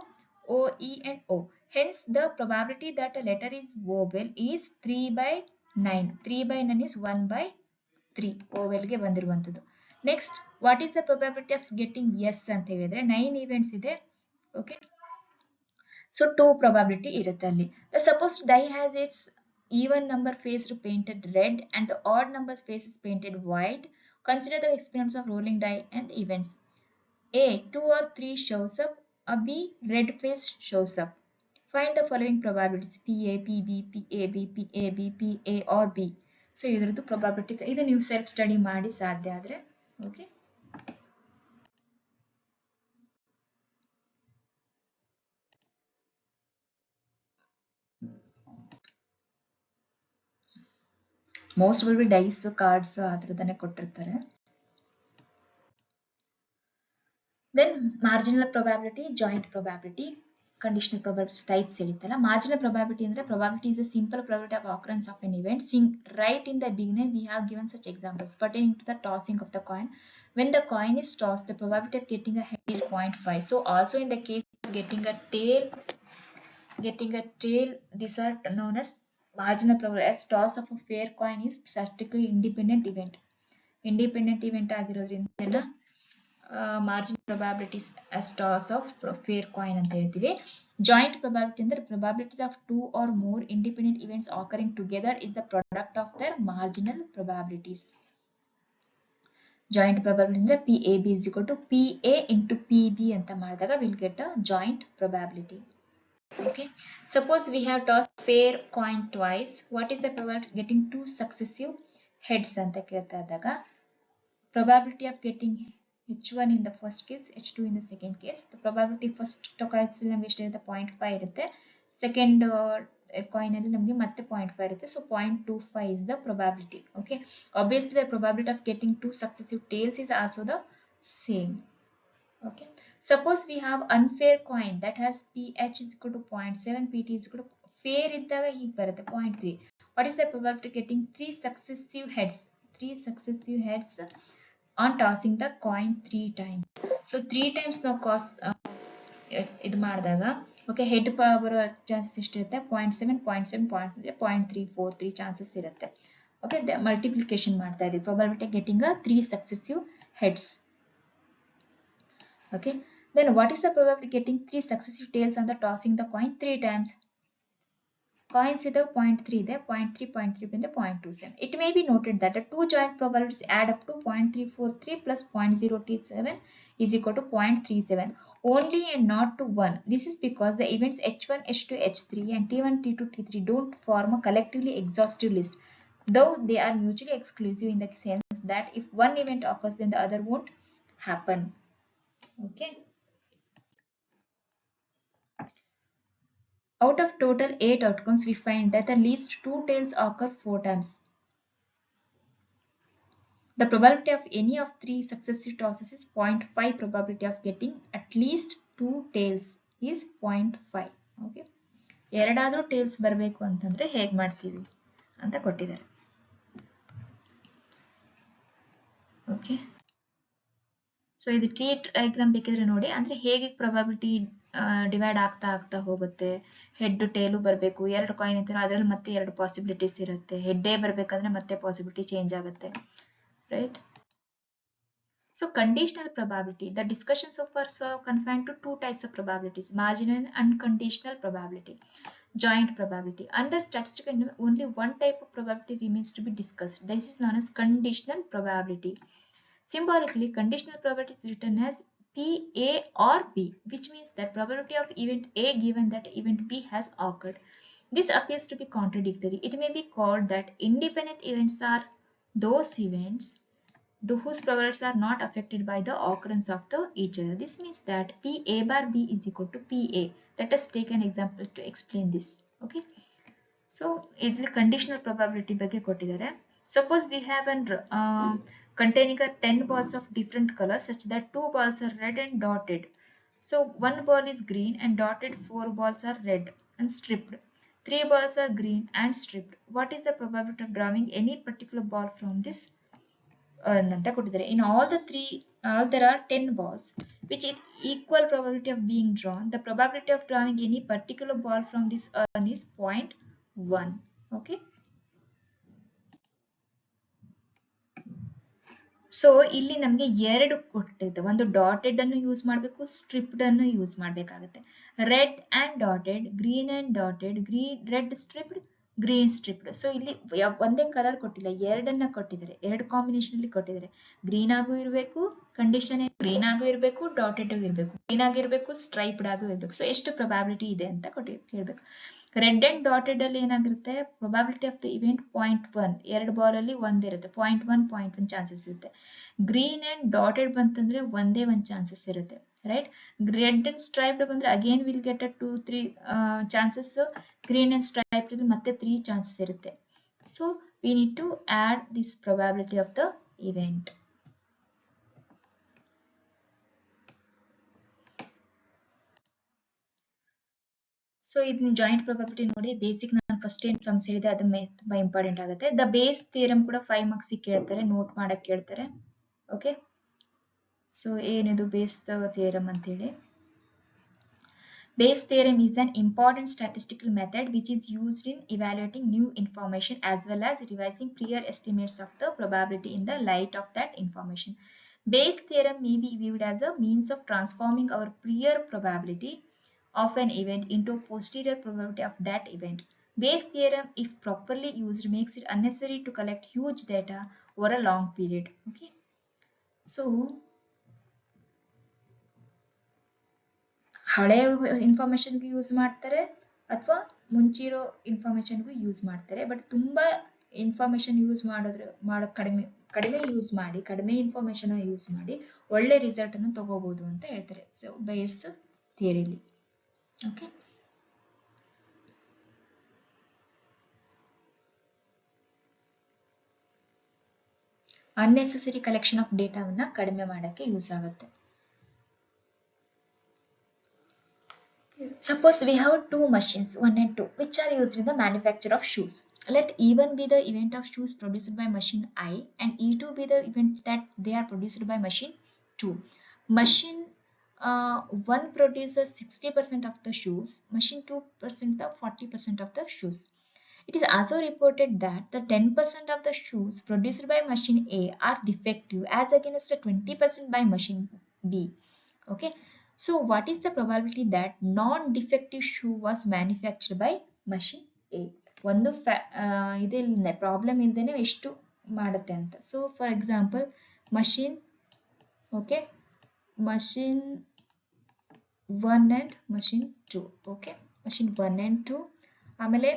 o e and o hence the probability that a letter is vowel is 3/9 3/9 is 1/3 vowel ge bandiruvanthadu next what is the probability of getting yes anta helidre 9 events ide okay so 2 probability irutte alli the supposed die has its even number face painted red and the odd number faces painted white. Consider the experiments of rolling die and events. A. 2 or 3 shows up. A B. Red face shows up. Find the following probabilities PA, PB, PAB, PAB, PA or B. So, ಇದರದ್ದು probability ಇದು ನೀವು self study ಮಾಡಿ ಸಾಧ್ಯ ಆದರೆ okay most will be dice cards ಆ ಥರದನ್ನೇ ಕೊಟ್ಟಿರ್ತಾರೆ then marginal probability joint probability conditional probability types ಹೇಳಿತ್ತಲ್ಲ ಮಾರ್ಜಿನಲ್ ಪ್ರೊಬ್ಯಾಬಿಲಿಟಿ ಅಂದ್ರೆ probability is a simple probability of occurrence of an event right in the beginning we have given such examples pertaining to the tossing of the coin when the coin is tossed the probability of getting a head is 0.5 so also in the case of getting a tail these are known as marginal probability as toss of a fair coin is statistically independent event ಆಗಿರೋದ್ರಿಂದ marginal probabilities as toss of fair coin ಅಂತ ಹೇಳ್ತೀವಿ joint probability ಅಂದ್ರೆ probabilities of 2 or more independent events occurring together is the product of their marginal probabilities joint probability ಅಂದ್ರೆ PAB is equal to PA into PB ಅಂತ ಮಾಡಿದಾಗ we'll get a joint probability Okay, suppose we have tossed fair coin twice. What is the probability of getting two successive heads ಅಂತ ಕೇಳ್ತಾ ಇದ್ದಾಗ probability of getting h1 in the first case, h2 in the second case. The probability first toss ನಮಗೆ ಎಷ್ಟಿರುತ್ತೆ 0.5 ಇರುತ್ತೆ. Second coin ಅಲ್ಲಿ ನಮಗೆ ಮತ್ತೆ 0.5 ಇರುತ್ತೆ. So 0.25 is the probability. Okay, obviously the probability of getting two successive tails is also the same. Okay, suppose we have unfair coin that has ph is equal to 0.7, pt is equal to fair ಇದ್ದಾಗ ಹೀಗೆ ಬರುತ್ತೆ 0.3. What is the probability of getting three successive heads on tossing the coin 3 times? So 3 times ನಾವು ಇದು ಮಾಡಿದಾಗ okay head ಬರೋ chances ಎಷ್ಟಿರುತ್ತೆ 0.7 0.7 0.343 chances ಇರುತ್ತೆ. Okay, multiplication ಮಾಡ್ತಾ ಇದ್ದೀವಿ probability getting a 3 successive heads. Okay, then what is the probability getting 3 successive tails on the tossing the coin 3 times? Coins ಇದೆ 0.3 ಇದೆ 0.3 0.3 ಬಂದು 0.27. It may be noted that the two joint probabilities add up to 0.343 plus 0.027 is equal to 0.37 only and not to 1. This is because the events h1, h2, h3 and t1, t2, t3 don't form a collectively exhaustive list, though they are mutually exclusive in the sense that if one event occurs then the other won't happen. Okay, out of total 8 outcomes, we find that at least 2 tails occur 4 times. The probability of any of 3 successive tosses is 0.5. Probability of getting at least 2 tails is 0.5. Okay, ಎರಡಾದರೂ tiles ಬರಬೇಕು ಅಂತಂದ್ರೆ ಹೇಗೆ ಮಾಡ್ತೀವಿ ಅಂತ ಕೊಟ್ಟಿದ್ದಾರೆ. Okay, so ಇದು T diagram ಬೇಕಿದ್ರೆ ನೋಡಿ, ಅಂದ್ರೆ ಹೇಗೆ ಪ್ರೊಬಾಬಿಲಿಟಿ ಡಿವೈಡ್ ಆಗ್ತಾ ಹೋಗುತ್ತೆ. ಹೆಡ್ ಟೇಲು ಬರಬೇಕು, ಎರಡು ಕಾಯಿನ್ ಇರ್ತಾರೆ ಅದರಲ್ಲಿ ಮತ್ತೆ ಎರಡು ಪಾಸಿಬಿಲಿಟೀಸ್ ಇರುತ್ತೆ. ಹೆಡ್ಡೇ ಬರಬೇಕಂದ್ರೆ ಮತ್ತೆ ಪಾಸಿಬಿಲಿಟಿ ಚೇಂಜ್ ಆಗುತ್ತೆ, right? So conditional probability. The discussion so far so confined to two types of probabilities: marginal and unconditional probability, joint probability. Under statistical, only one type of probability remains to be discussed. This is known as conditional probability. Symbolically, conditional probability is written as P, A or B, which means that probability of event A given that event B has occurred. This appears to be contradictory. It may be called that independent events are those events whose probabilities are not affected by the occurrence of each other. This means that PA bar B is equal to PA. Let us take an example to explain this. Okay, so idli conditional probability ಬಗ್ಗೆ ಕೊಟ್ಟಿದ್ದಾರೆ. Suppose we have an containing a 10 balls of different colors such that 2 balls are red and dotted. So one ball is green and dotted, 4 balls are red and striped, 3 balls are green and striped. What is the probability of drawing any particular ball from this ಅಂತ ಕೊಟ್ಟಿದ್ದಾರೆ. In all there are 10 balls which is equal probability of being drawn. The probability of drawing any particular ball from this urn is 0.1. Okay, so ಇಲ್ಲಿ ನಮಗೆ ಎರಡು ಕೊಟ್ಟಿರುತ್ತೆ. ಒಂದು dotted ಅನ್ನು use ಮಾಡಬೇಕು, stripped ಅನ್ನು use ಮಾಡಬೇಕಾಗುತ್ತೆ. Red and dotted, green and dotted, red stripped, green stripped. So ಇಲ್ಲಿ ಒಂದೇ ಕಲರ್ ಕೊಟ್ಟಿಲ್ಲ, ಎರಡನ್ನ ಕೊಟ್ಟಿದ್ದಾರೆ, ಎರಡು ಕಾಂಬಿನೇಷನ್ ಅಲ್ಲಿ ಕೊಟ್ಟಿದ್ದಾರೆ. ಗ್ರೀನ್ ಆಗೂ ಇರಬೇಕು, ಕಂಡೀಷನ್ ಗ್ರೀನ್ ಆಗೂ ಇರಬೇಕು, ಡಾಟೆಡ್ ಆಗೂ ಇರಬೇಕು, ಗ್ರೀನ್ ಆಗಿರ್ಬೇಕು, ಸ್ಟ್ರೈಪ್ಡ್ ಆಗೂ ಇರಬೇಕು. ಸೊ ಎಷ್ಟು ಪ್ರೊಬಾಬಿಲಿಟಿ ಇದೆ ಅಂತ ಕೇಳಬೇಕು. ರೆಡ್ ಅಂಡ್ ಡಾಟೆಡ್ ಅಲ್ಲಿ ಏನಾಗಿರುತ್ತೆ, ಪ್ರೊಬಾಬಿಲಿಟಿ ಆಫ್ ದ ಇವೆಂಟ್ 0.1, ಎರಡು ಬಾಲ್ ಅಲ್ಲಿ ಒಂದಿರುತ್ತೆ, 0.1 ಚಾನ್ಸಸ್ ಇರುತ್ತೆ. ಗ್ರೀನ್ ಅಂಡ್ ಡಾಟೆಡ್ ಬಂತಂದ್ರೆ ಒಂದೇ ಒಂದು ಚಾನ್ಸಸ್ ಇರುತ್ತೆ, ರೈಟ್? ರೆಡ್ ಅಂಡ್ ಸ್ಟ್ರೈಪ್ಡ್ ಬಂದ್ರೆ again will get a 2-3 chances. Green and striped ಅಲ್ಲಿ ಮತ್ತೆ 3 ಚಾನ್ಸಸ್ ಇರುತ್ತೆ. So we need to add this probability of the event. So ಇದನ್ನ ಜಾಯಿಂಟ್ ಪ್ರೊಬಾಬಿಲಿಟಿ ನೋಡಿ. ಬೇಸಿಕ್ ನಾನು ಫಸ್ಟ್ ಏನ್ ಸಮ್ಸ್ ಹೇಳಿದೆ ಅದು ತುಂಬಾ ಇಂಪಾರ್ಟೆಂಟ್ ಆಗುತ್ತೆ. ದ ಬೇಸ್ ಥಿಯರಮ್ ಕೂಡ 5 ಮಾರ್ಕ್ಸ್ ಕೇಳ್ತಾರೆ, ನೋಟ್ ಮಾಡಕ್ ಕೇಳ್ತಾರೆ. ಓಕೆ, ಸೊ ಏನಿದು ಬೇಸ್ ಥಿಯರಮ್ ಅಂತ ಹೇಳಿ. Bayes theorem is an important statistical method which is used in evaluating new information as well as revising prior estimates of the probability in the light of that information. Bayes theorem may be viewed as a means of transforming our prior probability of an event into a posterior probability of that event. Bayes theorem, if properly used, makes it unnecessary to collect huge data over a long period. Okay, so ಹಳೆ ಇನ್ಫಾರ್ಮೇಶನ್ಗೂ use ಮಾಡ್ತಾರೆ ಅಥವಾ ಮುಂಚಿರೋ ಇನ್ಫಾರ್ಮೇಶನ್ಗೂ use ಮಾಡ್ತಾರೆ. But ತುಂಬಾ information use ಕಡಿಮೆ use ಮಾಡಿ, ಕಡಿಮೆ information use ಮಾಡಿ ಒಳ್ಳೆ ರಿಸಲ್ಟ್ ಅನ್ನು ತಗೋಬಹುದು ಅಂತ ಹೇಳ್ತಾರೆ. ಸೊ ಬೇಸ್ ಥಿಯರಿಲಿ. ಓಕೆ, ಅನ್ನೆಸೆಸರಿ ಕಲೆಕ್ಷನ್ ಆಫ್ ಡೇಟಾವನ್ನ ಕಡಿಮೆ ಮಾಡಕ್ಕೆ ಯೂಸ್ ಆಗುತ್ತೆ. Suppose we have two machines, 1 and 2, which are used in the manufacture of shoes. Let E1 be the event of shoes produced by machine I and E2 be the event that they are produced by machine 2. Machine 1 produces 60% of the shoes, machine 2% of 40% of the shoes. It is also reported that the 10% of the shoes produced by machine A are defective as against the 20% by machine B. Okay. So what is the probability that non-defective shoe was manufactured by machine A? ಒಂದು ಇದಿಲ್ಲ problem ಇಲ್ದೇನೆ ಎಷ್ಟು ಮಾಡುತ್ತೆ ಅಂತ. So for example machine machine 1 and machine 2. Okay, machine 1 and 2. ಆಮೇಲೆ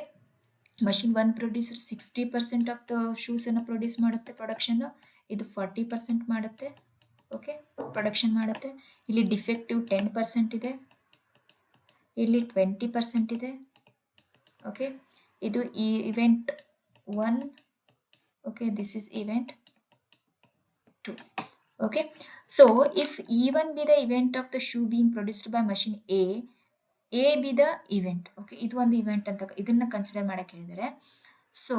machine 1 producer 60% of the shoes ಅನ್ನು produce ಮಾಡುತ್ತೆ, production. ಇದು 40% ಮಾಡುತ್ತೆ. ಓಕೆ, ಪ್ರೊಡಕ್ಷನ್ ಮಾಡುತ್ತೆ. ಇಲ್ಲಿ ಡಿಫೆಕ್ಟಿವ್ 10% ಇದೆ, ಇಲ್ಲಿ 20% ಇದೆ. ಓಕೆ, ಇದು ಈ event 1. Okay, this is event 2. Okay, so if E1 be the event of the shoe being produced by machine A be the event. Okay, ಇದು ಒಂದು ಇವೆಂಟ್ ಅಂತ ಇದನ್ನ ಕನ್ಸಿಡರ್ ಮಾಡಕ್ಕೆ ಹೇಳಿದರೆ. So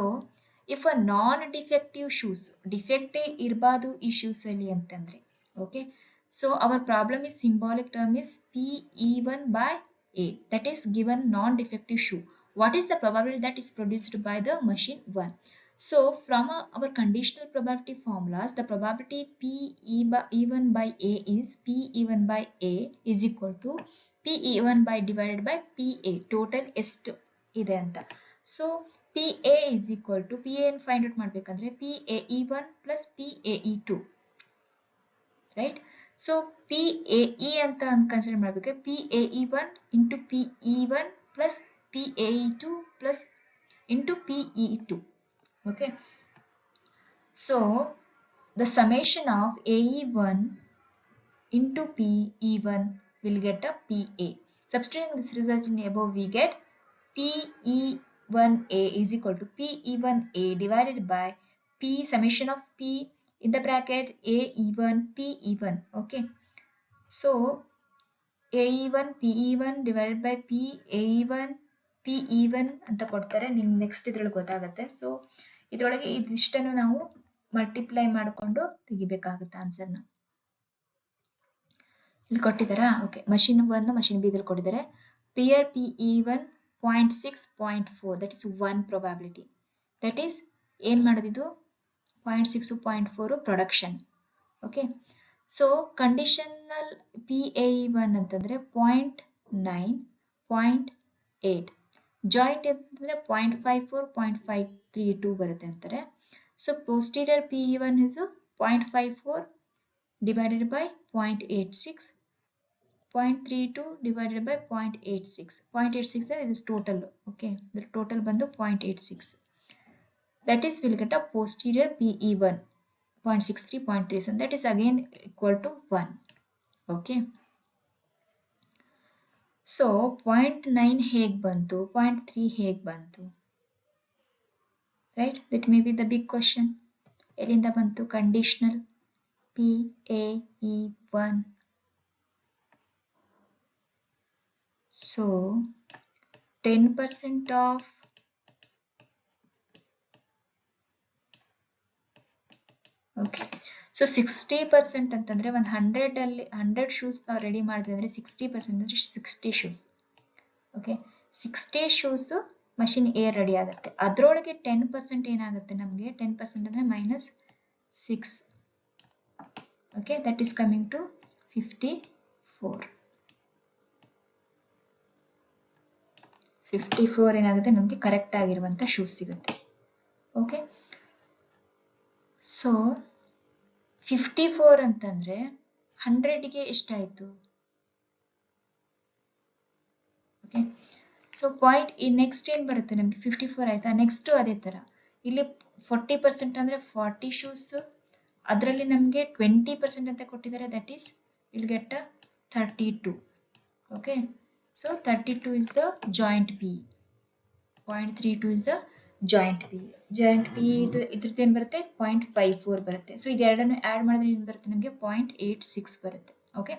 if a non defective shoes, ಡಿಫೆಕ್ಟೇ ಇರಬಾರ್ದು ಈ shoes ಅಲ್ಲಿ ಅಂತಂದ್ರೆ. Okay, so our problem is symbolic term is PE1 by A, that is given non-defective shoe. What is the probability that is produced by the machine 1? So from our conditional probability formulas, the probability PE1 by A is PE1 by A is equal to PE1 by divided by PA, total ಎಷ್ಟು ಇದೆ ಅಂತ. So PA is equal to PA ಅನ್ನು find out ಮಾಡಬೇಕಂದ್ರೆ PAE1 plus PAE2. Right, so PAE ಅಂತ consider ಮಾಡಬೇಕು. PAE1 into PE1 plus PAE2 plus into PE2. Okay, so the summation of AE1 into PE1 will get a PA. Substituting this result in above, we get PE1A is equal to PE1A divided by P summation of P in the bracket AE1 PE1. Okay, so AE1 PE1 divided by P AE1 PE1 ಅಂತ ಕೊಡ್ತಾರೆ. ನಿಮ್ಗೆ next ಇದ್ರಲ್ಲಿ ಗೊತ್ತಾಗುತ್ತೆ. So ಇದ್ರೊಳಗೆ ಇದಿಷ್ಟನ್ನು ನಾವು multiply ಮಾಡಿಕೊಂಡು ತೆಗಿಬೇಕಾಗುತ್ತೆ ಆನ್ಸರ್ನ. ಇಲ್ಲಿ ಕೊಟ್ಟಿದ್ದಾರಾ? ಓಕೆ, ಮಷಿನ್ 1 ಮಷಿನ್ ಬಿ ಇದ್ರಲ್ಲಿ ಕೊಟ್ಟಿದ್ದಾರೆ. ಪಿಯರ್ PE1 0.6 0.4, that is 1 probability. That is ಏನ್ ಮಾಡೋದಿದು 0.6 0.4 production. Okay, so conditional PAE1 ಅಂತಂದ್ರೆ 0.9 0.8, ಜಾಯಿಂಟ್ ಅಂತಂದ್ರೆ 0.54 0.532 ಬರುತ್ತೆ ಅಂತಾರೆ. So posterior PE1 is 0.54 divided by 0.86, 0.32 divided by 0.86. 0.86 is total. Okay, the total ಬಂದು 0.86. That is, we'll get a posterior PE1 0.63 0.37. That is again equal to 1. Okay, so 0.9 ಹೇಗೆ ಬಂತು, 0.3 ಹೇಗೆ ಬಂತು, right? That may be the big question. ಎಲ್ಲಿಂದ ಬಂತು conditional PAE1? So 10% of okay, so 60% ಅಂತಂದ್ರೆ ಒಂದು 100 ಅಲ್ಲಿ 100 ಶೂಸ್ ನಾವು ರೆಡಿ ಮಾಡಿದ್ವಿ ಅಂದ್ರೆ 60% ಅಂದ್ರೆ 60 shoes. Okay, 60 shoes machine a ready ಆಗುತ್ತೆ. ಅದರೊಳಗೆ 10% ಏನಾಗುತ್ತೆ ನಮಗೆ, 10% ಅಂದ್ರೆ -6. Okay, that is coming to 54. 54 ಏನಾಗುತ್ತೆ ನಮಗೆ ಕರೆಕ್ಟ್ ಆಗಿರುವಂತ ಶೂಸ್ ಸಿಗುತ್ತೆ. ಓಕೆ, ಸೊ 54 ಅಂತಂದ್ರೆ 100ಗೆ ಎಷ್ಟಾಯ್ತು, ಓಕೆ. ಸೊ ಪಾಯಿಂಟ್ ಈ ನೆಕ್ಸ್ಟ್ ಏನು ಬರುತ್ತೆ ನಮಗೆ 54 ಆಯ್ತಾ. ನೆಕ್ಸ್ಟ್ ಅದೇ ಥರ ಇಲ್ಲಿ 40% ಅಂದರೆ 40 ಶೂಸ್, ಅದರಲ್ಲಿ ನಮಗೆ 20% ಅಂತ ಕೊಟ್ಟಿದ್ದಾರೆ, that is will get 32. Okay. So 32 is the joint P. 0.32 is the joint P. Joint P ಇದ್ರದ್ದು ಏನು ಬರುತ್ತೆ 0.54 ಬರುತ್ತೆ. ಸೊ ಇದೆರಡನ್ನು ಆ್ಯಡ್ ಮಾಡಿದ್ರೆ ಏನು ಬರುತ್ತೆ ನಮಗೆ 0.86 ಬರುತ್ತೆ. ಓಕೆ.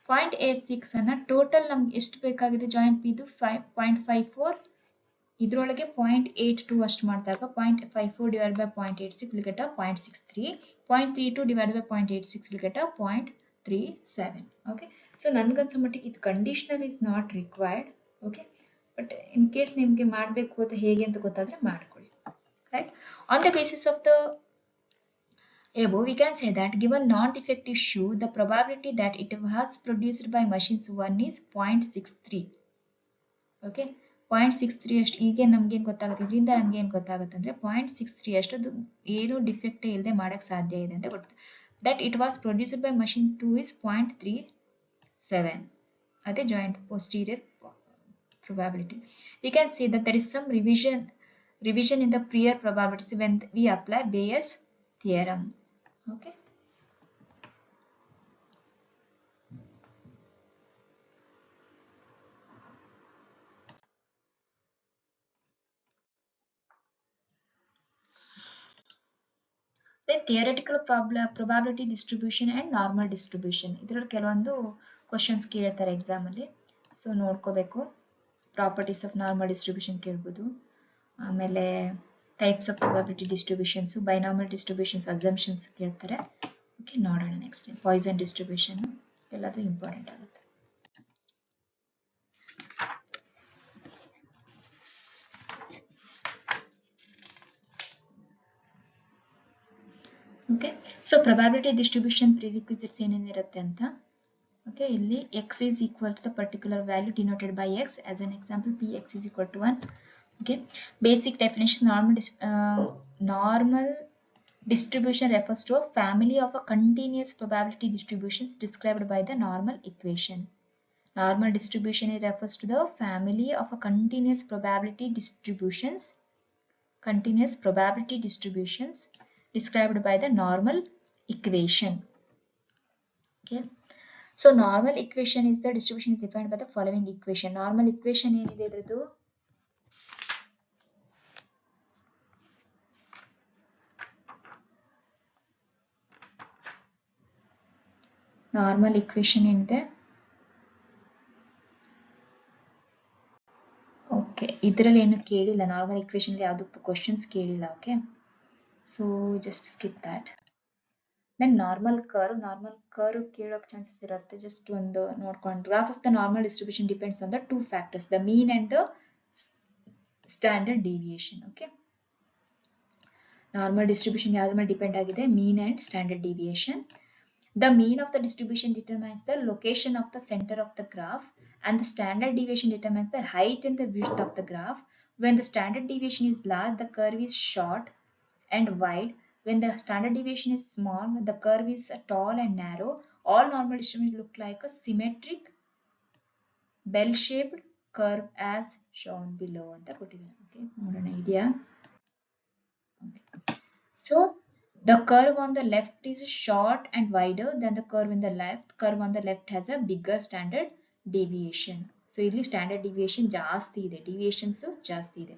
0.86 ಅನ್ನ ಟೋಟಲ್ ನಮ್ಗೆ ಎಷ್ಟು ಬೇಕಾಗಿದೆ ಜಾಯಿಂಟ್ ಪಿ ಇದು 0.54, ಇದರೊಳಗೆ 0.82 ಅಷ್ಟು ಮಾಡಿದಾಗ 0.54 divided by 0.86 will get a 0.63. 0.32 divided by 0.86 will get a 0.37. Okay. So ನನ್ಗನ್ಸೋ ಮಟ್ಟಿಗೆ ಇದು conditional is not required. Okay. But in case ನಿಮಗೆ ಮಾಡಬೇಕು ಅಂತ ಹೇಗೆ ಅಂತ ಗೊತ್ತಾದ್ರೆ ಮಾಡ್ಕೊಳ್ಳಿ. Right. On the basis of the above, we can say that given non-defective shoe, the probability that it was produced by machines 1 is 0.63. Okay. 0.63 ಅಷ್ಟು ಈಗ ನಮ್ಗೆ ಏನು ಗೊತ್ತಾಗುತ್ತೆ, ಇದರಿಂದ ನಮ್ಗೆ ಏನು ಗೊತ್ತಾಗುತ್ತೆ ಅಂದರೆ 0.63 ಅಷ್ಟು ಏನು ಡಿಫೆಕ್ಟ್ ಇಲ್ಲದೆ ಮಾಡಕ್ಕೆ ಸಾಧ್ಯ ಇದೆ ಅಂತ ಗೊತ್ತು. That it was produced by machine 2 is 0.37. ಅದೇ joint posterior probability. We can see that there is some revision in the prior probabilities when we apply Bayes' theorem. Okay. Then theoretical probability distribution and normal distribution. ಇದರಲ್ಲಿ ಕೆಲವೊಂದು questions ಕೇಳ್ತಾರೆ exam ಅಲ್ಲಿ. So ನೋಡ್ಕೋಬೇಕು. Properties of normal distribution ಕೇಳ್ಬೋದು. ಆಮೇಲೆ types of probability distributions, binormal distributions, assumptions ಕೇಳ್ತಾರೆ. Okay, ನೋಡೋಣ next. Poisson distribution ಎಲ್ಲದು ಇಂಪಾರ್ಟೆಂಟ್ ಆಗುತ್ತೆ. Okay. So probability distribution prerequisites ಏನೇನಿರುತ್ತೆ ಅಂತ. ಓಕೆ, ಇಲ್ಲಿ x is equal to the particular value denoted by x. As an example, px is equal to 1. Okay. Basic definition: normal distribution refers to a family of a continuous probability distributions described by the normal equation. Normal distribution refers to the family of a continuous probability distributions described by the normal equation. Okay. So normal equation is the distribution is defined by the following equation. Normal equation ಏನಿದೆ ಇದ್ರದ್ದು normal equation ಏನಿದೆ. Okay, ಇದರಲ್ಲಿ ಏನು ಕೇಳಿಲ್ಲ. Normal equation ಯಾವುದು questions ಕೇಳಿಲ್ಲ. Okay, so just skip that. Then normal curve ಕೇಳೋಕೆ chances ಇರುತ್ತೆ. ಜಸ್ಟ್ ಒಂದು ನೋಡ್ಕೊಂಡು, graph of the normal distribution depends on the two factors, the mean and the standard deviation. Okay, normal distribution ಯಾವ್ದ್ರ ಮೇಲೆ depend ಆಗಿದೆ? Mean and standard deviation. The mean of the distribution determines the location of the center of the graph, and the standard deviation determines the height and the width of the graph. When the standard deviation is large, the curve is short and wide. When the standard deviation is small, the curve is tall and narrow. All normal distributions look like a symmetric bell-shaped curve as shown below ಅಂತ ಕೊಟ್ಟಿದ್ದಾರೆ. Okay, ನೋಡೋಣ ಇದೆಯಾ? Okay. So the curve on the left is short and wider than the curve in the left. Curve on the left has a bigger standard deviation. So ಇಲ್ಲಿ standard deviation ಜಾಸ್ತಿ ಇದೆ, deviations ಜಾಸ್ತಿ ಇದೆ.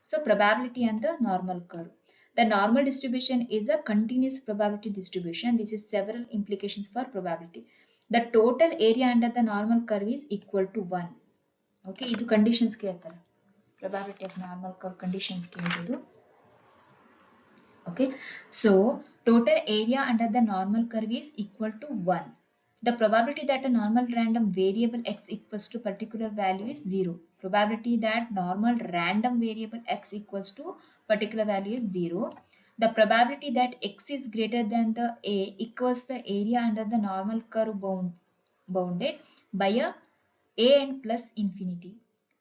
So probability and the normal curve. The normal distribution is a continuous probability distribution. This is several implications for probability. The total area under the normal curve is equal to 1. Okay, ಇದು conditions ಕೇಳ್ತಾರೆ. Probability of normal curve conditions ಕೇಳಿರೋದು. Okay, so total area under the normal curve is equal to 1. The probability that a normal random variable x equals to particular value is 0. Probability that normal random variable x equals to particular value is 0. The probability that x is greater than the a equals the area under the normal curve bounded by a and plus infinity,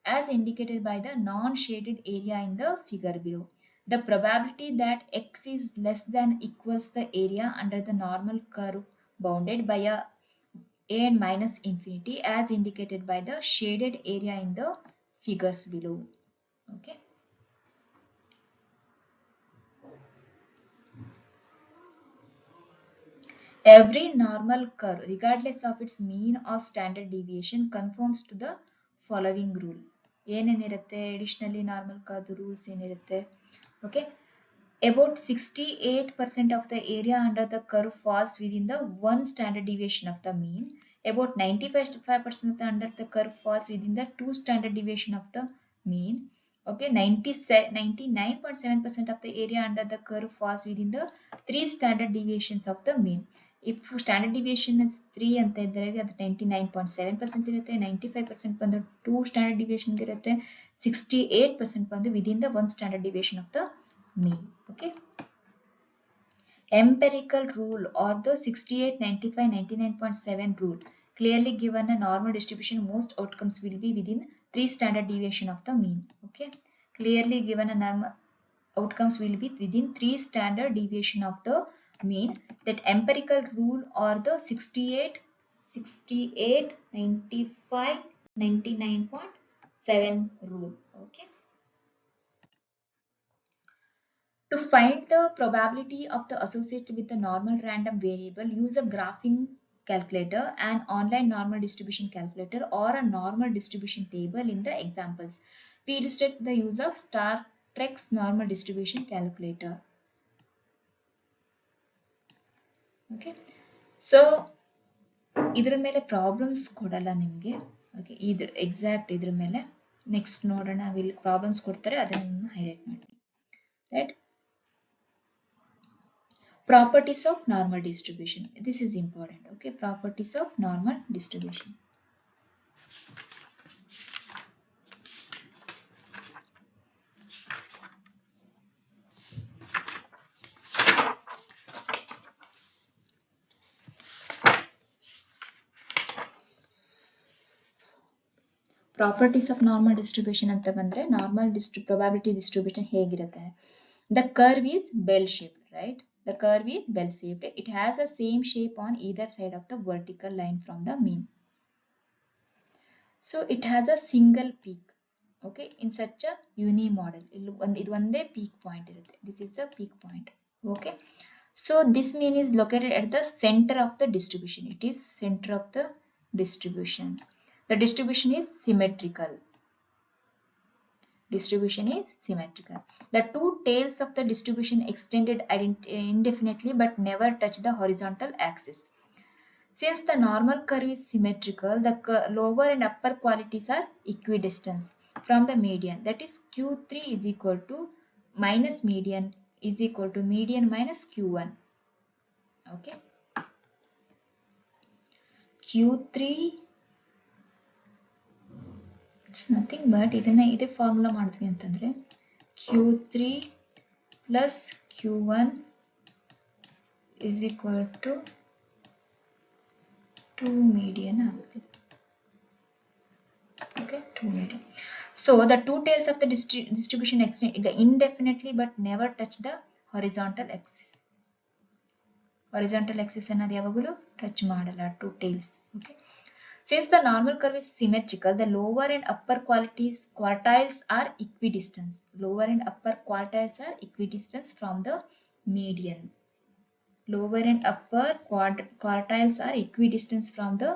as indicated by the non-shaded area in the figure below. The probability that x is less than equals the area under the normal curve bounded by a and minus infinity as indicated by the shaded area in the figures below. Okay. Every normal curve, regardless of its mean or standard deviation, conforms to the following rule. Additionally, normal curve rules okay. About 68% of the area under the curve falls within the one standard deviation of the mean. About 95% of the under the curve falls within the two standard deviation of the mean. Okay, 99.7% of the area under the curve falls within the three standard deviations of the mean. If standard deviation is 3 ಅಂತ ಇದ್ದರೆ ಅದು 99.7% ಇರುತ್ತೆ, 95% ಬಂದು 2 standard deviation ಇರುತ್ತೆ, 68% ಬಂದು within the one standard deviation of the mean. Okay. Empirical rule or the 68, 95, 99.7 rule. Clearly given a normal distribution, most outcomes will be within 3 standard deviation of the mean. Okay. Clearly given a normal outcomes will be within 3 standard deviation of the mean. That empirical rule or the 68, 95, 99.7 rule. Okay. To find the probability of the associated with the normal random variable, use a graphing calculator, an online normal distribution calculator, or a normal distribution table in the examples. We illustrate the use of Star Trek's normal distribution calculator. Okay. So, ಇದರ ಮೇಲೆ problems ಕೊಡಲ್ಲ ನಿಮಗೆ. Okay, ಇದ್ರ exact ಇದ್ರ ಮೇಲೆ next ನೋಡೋಣ. ಇಲ್ಲಿ problems ಕೊಡ್ತಾರೆ, ಅದನ್ನು ಹೈಲೈಟ್ ಮಾಡ್ತೀನಿ. Right. Properties of normal distribution. This is important. Okay, properties of normal distribution. Properties of normal distribution ಅಂತ ಬಂದ್ರೆ normal probability distribution ಹೇಗಿರುತ್ತೆ? The curve is bell shaped, right? The curve is bell shaped. It has the same shape on either side of the vertical line from the mean. So it has a single peak. Okay, in such a uni model. ಇದು ಒಂದೇ peak point ಇರುತ್ತೆ. This is the peak point. Okay. So this mean is located at the center of the distribution. It is center of the distribution. The distribution is symmetrical. Distribution is symmetrical. The two tails of the distribution extended indefinitely but never touch the horizontal axis. Since the normal curve is symmetrical, the lower and upper qualities are equidistant from the median. That is Q3 is equal to minus median is equal to median minus Q1. Okay. Q3 it's nothing but ಇದೇ formula ಮಾಡಿದ್ವಿ ಅಂತಂದ್ರೆ Q3 plus Q1 is equal to 2 median ಆಗುತ್ತೆ. Okay, 2 median. So the two tails of the distribution extend indefinitely but never touch the horizontal axis. Horizontal axis ಅನ್ನೋದು ಯಾವಾಗಲೂ touch ಮಾಡಲ್ಲ, two tails. Okay. Since the normal curve is symmetrical, the lower and upper quartiles are equidistant. Lower and upper quartiles are equidistant from the median. Lower and upper quartiles are equidistant from the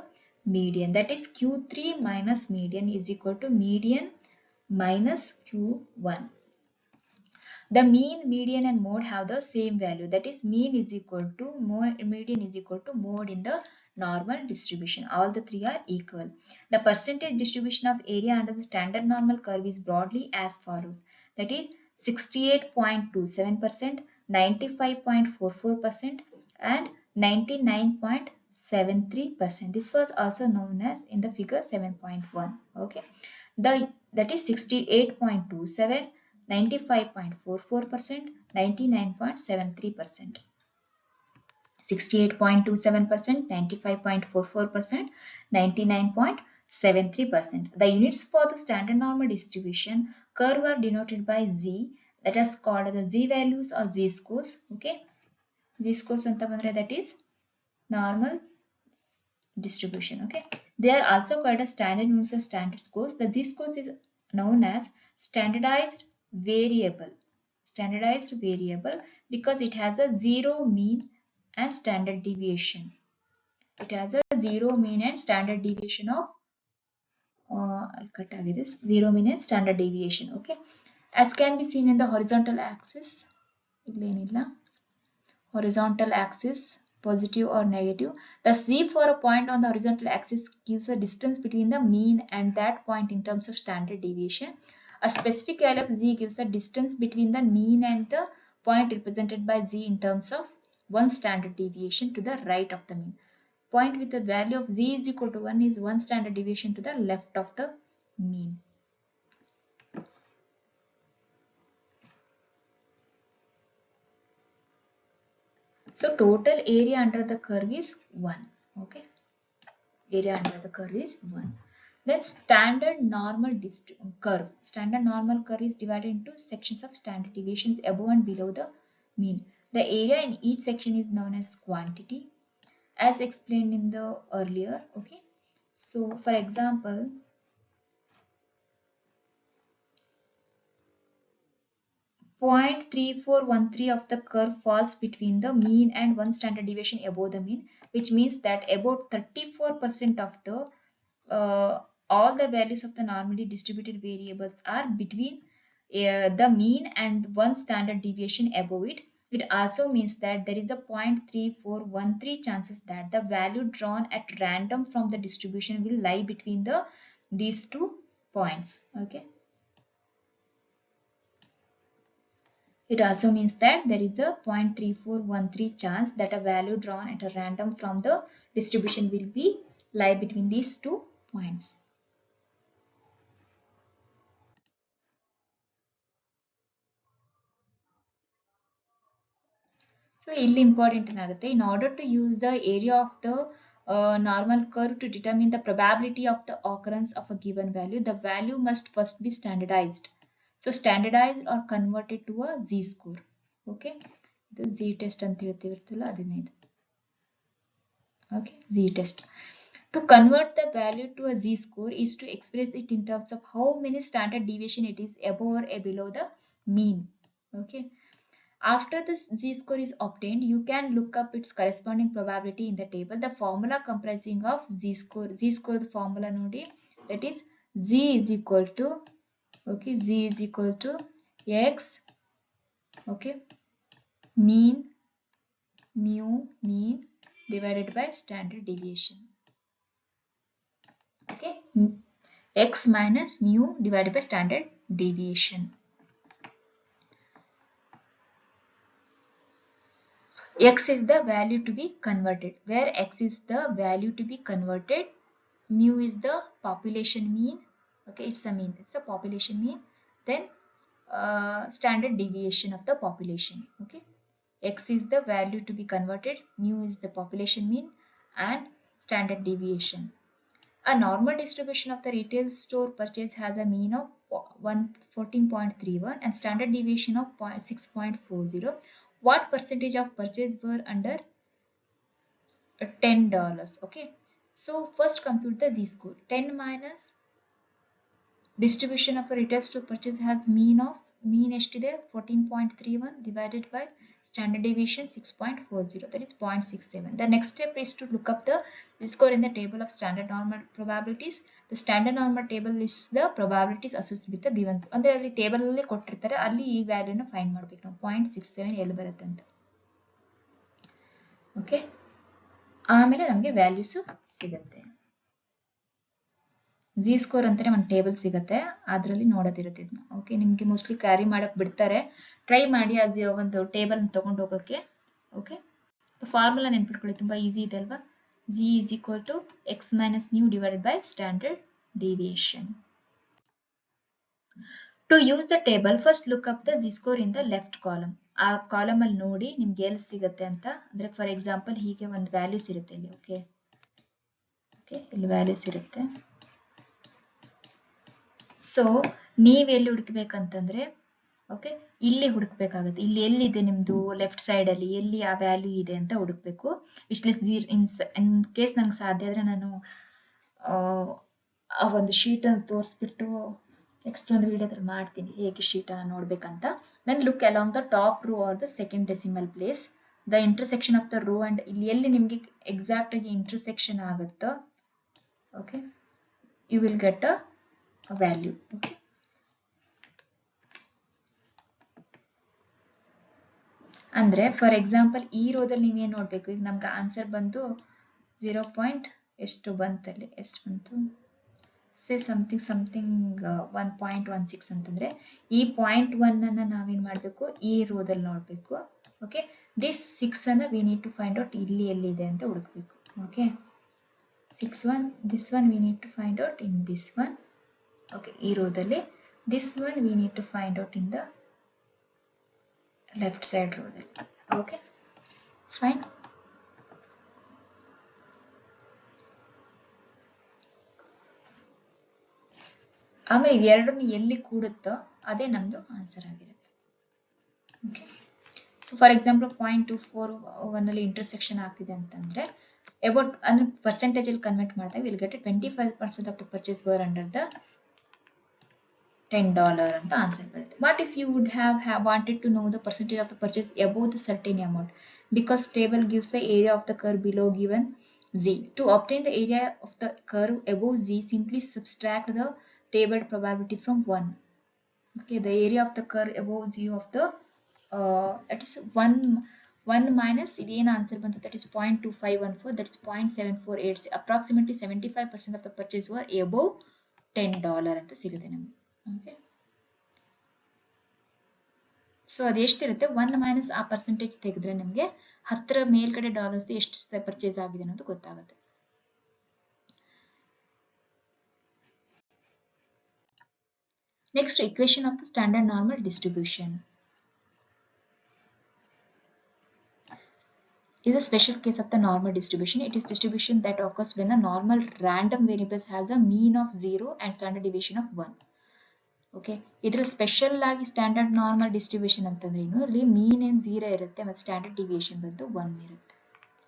median. That is Q3 minus median is equal to median minus Q1. The mean, median and mode have the same value. That is mean is equal to median is equal to mode in the normal distribution. All the three are equal. The percentage distribution of area under the standard normal curve is broadly as follows. That is 68.27%, 95.44% and 99.73%. This was also known as in the figure 7.1. Okay. That is 68.27, 95.44%, 99.73%. 68.27%, 95.44%, 99.73%. The units for the standard normal distribution curve are denoted by Z, that is called the Z values or Z scores. Okay, Z scores anta bandre that is normal distribution. Okay, they are also called as standard units or standard scores. The z scores is known as standardized variable because it has a zero mean and standard deviation. It has a zero mean and standard deviation of zero mean and standard deviation. Okay, as can be seen in the horizontal axis, horizontal axis, positive or negative. The sweep for a point on the horizontal axis gives a distance between the mean and that point in terms of standard deviation. A specific value of z gives the distance between the mean and the point represented by z in terms of one standard deviation to the right of the mean. Point with the value of z is equal to 1 is one standard deviation to the left of the mean. So total area under the curve is 1. Okay, area under the curve is 1. Then standard normal curve. Standard normal curve is divided into sections of standard deviations above and below the mean. The area in each section is known as quantity, as explained in the earlier. Okay, so for example, 0.3413 of the curve falls between the mean and one standard deviation above the mean, which means that about 34% of the all the values of the normally distributed variables are between the mean and one standard deviation above it. It also means that there is a 0.3413 chances that the value drawn at random from the distribution will lie between these 2 points. Okay. It also means that there is a 0.3413 chance that a value drawn at a random from the distribution will be lie between these 2 points. So, ಇಲ್ಲಿ important ಏನಾಗುತ್ತೆ, in order to use the area of the normal curve to determine the probability of the occurrence of a given value, the value must first be standardized. So, standardized or converted to a z-score. Okay, ಇದು z-test ಅಂತ ಹೇಳ್ತಿರ್ತಲ್ಲ ಅದನ್ನೇ ಇದು. Okay, z-test. To convert the value to a z-score is to express it in terms of how many standard deviation it is above or below the mean. Okay. After the z-score is obtained, you can look up its corresponding probability in the table. The formula comprising of z-score, the formula nodi, that is z is equal to, okay, z is equal to x, okay, mean, mu, mean divided by standard deviation. Okay, x minus mu divided by standard deviation. X is the value to be converted. Where x is the value to be converted, mu is the population mean. Okay, it's a mean. It's a population mean. Then standard deviation of the population. Okay, x is the value to be converted. Mu is the population mean and standard deviation. A normal distribution of the retail store purchase has a mean of 14.31 and standard deviation of 6.40. What percentage of purchase were under $10? Okay, so first compute the z-score. 10 minus distribution of a retail store purchase has mean ಎಷ್ಟಿದೆ 14.31 divided by standard deviation 6.40, that is 0.67. The next step is to look up the z-score in the table of standard normal probabilities. The standard normal table lists the probabilities associated with the given. ಅಂದ್ರೆ ಅಲ್ಲಿ table ಅಲ್ಲಿ ಕೊಟ್ಟಿರ್ತಾರೆ, ಅಲ್ಲಿ ಈ ವ್ಯಾಲ್ಯೂನ find ಮಾಡಬೇಕು ನಾವು. 0.67 ಎಲ್ಲಿ ಬರುತ್ತೆ ಅಂತ. ಓಕೆ, ಆಮೇಲೆ ನಮಗೆ ವ್ಯಾಲ್ಯೂಸ್ ಸಿಗುತ್ತೆ. z-score ಅಂತಾನೆ ಒಂದು ಟೇಬಲ್ ಸಿಗುತ್ತೆ, ಅದರಲ್ಲಿ ನೋಡೋದಿರುತ್ತೆ ಇದನ್ನ. ಓಕೆ, ನಿಮಗೆ ಮೋಸ್ಟ್ಲಿ ಕ್ಯಾರಿ ಮಾಡಕ್ ಬಿಡ್ತಾರೆ, ಟ್ರೈ ಮಾಡಿ ಅದು ಒಂದು ಟೇಬಲ್ ತಗೊಂಡು ಹೋಗೋಕೆ. ಓಕೆ, ಫಾರ್ಮುಲಾ ನೆನ್ಪಿಟ್ಕೊಳ್ಳಿ, ತುಂಬಾ ಈಸಿ ಇದೆ ಅಲ್ವಾ. z is equal to x minus mu divided by standard deviation. To use the table, first look up the z-score in the left column. ಆ ಕಾಲಮ್ ಅಲ್ಲಿ ನೋಡಿ ನಿಮ್ಗೆ ಎಲ್ಲಿ ಸಿಗುತ್ತೆ ಅಂತ. ಅಂದ್ರೆ ಫಾರ್ ಎಕ್ಸಾಂಪಲ್ ಹೀಗೆ ಒಂದು ವ್ಯಾಲ್ಯೂಸ್ ಇರುತ್ತೆ ಇಲ್ಲಿ. ಓಕೆ, ಇಲ್ಲಿ ವ್ಯಾಲ್ಯೂಸ್ ಇರುತ್ತೆ. ಸೊ ನೀವೆಲ್ಲಿ ಹುಡುಕ್ಬೇಕಂತಂದ್ರೆ ಓಕೆ, ಇಲ್ಲಿ ಹುಡುಕ್ಬೇಕಾಗುತ್ತೆ. ಇಲ್ಲಿ ಎಲ್ಲಿದೆ ನಿಮ್ದು ಲೆಫ್ಟ್ ಸೈಡ್ ಅಲ್ಲಿ ಎಲ್ಲಿ ಆ ವ್ಯಾಲ್ಯೂ ಇದೆ ಅಂತ ಹುಡುಕ್ಬೇಕು. ಇನ್ ಕೇಸ್ ನಂಗೆ ಸಾಧ್ಯ ಆದ್ರೆ ನಾನು ಆ ಒಂದು ಶೀಟ್ ಅನ್ನು ತೋರಿಸ್ಬಿಟ್ಟು ನೆಕ್ಸ್ಟ್ ಒಂದು ವಿಡಿಯೋದಲ್ಲಿ ಮಾಡ್ತೀನಿ ಹೇಗೆ ಶೀಟ್ ಅನ್ನು ನೋಡ್ಬೇಕಂತ. Then look along the top row or the second decimal place the intersection of the row and ಇಲ್ಲಿ ಎಲ್ಲಿ ನಿಮ್ಗೆ ಎಕ್ಸಾಕ್ಟ್ ಆಗಿ ಇಂಟರ್ಸೆಕ್ಷನ್ ಆಗುತ್ತೋ okay you will get a value. Okay, ಅಂದ್ರೆ ಫಾರ್ ಎಕ್ಸಾಂಪಲ್ ಈ ರೋದಲ್ಲಿ ನೀವೇನ್ ನೋಡ್ಬೇಕು, ಈಗ ನಮ್ಗೆ ಆನ್ಸರ್ ಬಂದು 0. ಎಷ್ಟು ಬಂತಲ್ಲಿ, ಎಷ್ಟು ಬಂತು ಸೇ ಸಮಥಿಂಗ್ 1.16 ಅಂತಂದ್ರೆ ಈ 0.1 ಅನ್ನ ನಾವೇನ್ ಮಾಡ್ಬೇಕು, ಈ ರೋದಲ್ಲಿ ನೋಡ್ಬೇಕು. ಓಕೆ, ದಿಸ್ 6 ಅನ್ನ we need to find out ಇಲ್ಲಿ ಎಲ್ಲಿದೆ ಅಂತ ಹುಡುಕ್ಬೇಕು. Okay, 6 this one we need to find out in this one. Okay, ಈ ರೋದಲ್ಲಿ this one we need to find out in the left side ರೋದಲ್ಲಿ. Okay fine. ಆಮೇಲೆ ಎರಡನ್ನು ಎಲ್ಲಿ ಕೂಡುತ್ತೋ ಅದೇ ನಮ್ದು ಆನ್ಸರ್ ಆಗಿರುತ್ತೆ. ಓಕೆ, ಸೊ ಫಾರ್ ಎಕ್ಸಾಂಪಲ್ 0.241 ಅಲ್ಲಿ ಇಂಟರ್ಸೆಕ್ಷನ್ ಆಗ್ತಿದೆ ಅಂತಂದ್ರೆ ಅಬೌಟ್ ಅಂದ್ರೆ ಪರ್ಸೆಂಟೇಜ್ ಅಲ್ಲಿ ಕನ್ವರ್ಟ್ ಮಾಡಿದಾಗ will get 25% of the purchase var under the $10 ಅಂತ ಆನ್ಸರ್ ಬರುತ್ತೆ. What if you would have wanted to know the percentage of the purchase above the certain amount? Because table gives the area of the curve below given z. To obtain the area of the curve above z, simply subtract the table probability from 1. Okay, the area of the curve above z of the that is 1 minus iದೇನು answer ಬಂತು, that is 0.2514, that is 0.748. approximately 75% of the purchase were above $10 ಅಂತ ಸಿಗುತ್ತೆ ನಮಗೆ. Okay, so ಅದೆಷ್ಟಿರುತ್ತೆ 1 minus ಆ percentage ತೆಗೆದ್ರೆ ನಮಗೆ 10 ಮೇಲ್ಗಡೆ dollars ಎಷ್ಟು purchase ಆಗಿದೆ ಅನ್ನೋದು ಗೊತ್ತಾಗುತ್ತೆ. Next, equation of the standard normal distribution is a special case of the normal distribution. It is distribution that occurs when a normal random variables has a mean of 0 and standard deviation of 1. Okay, ಇದ್ರಲ್ಲಿ special ಆಗಿ standard normal distribution ಅಂತಂದ್ರೆ ಏನು, ಇಲ್ಲಿ ಮೀನ್ ಏನ್ 0 ಇರುತ್ತೆ ಮತ್ತು standard deviation ಬಂದು 1 ಇರುತ್ತೆ.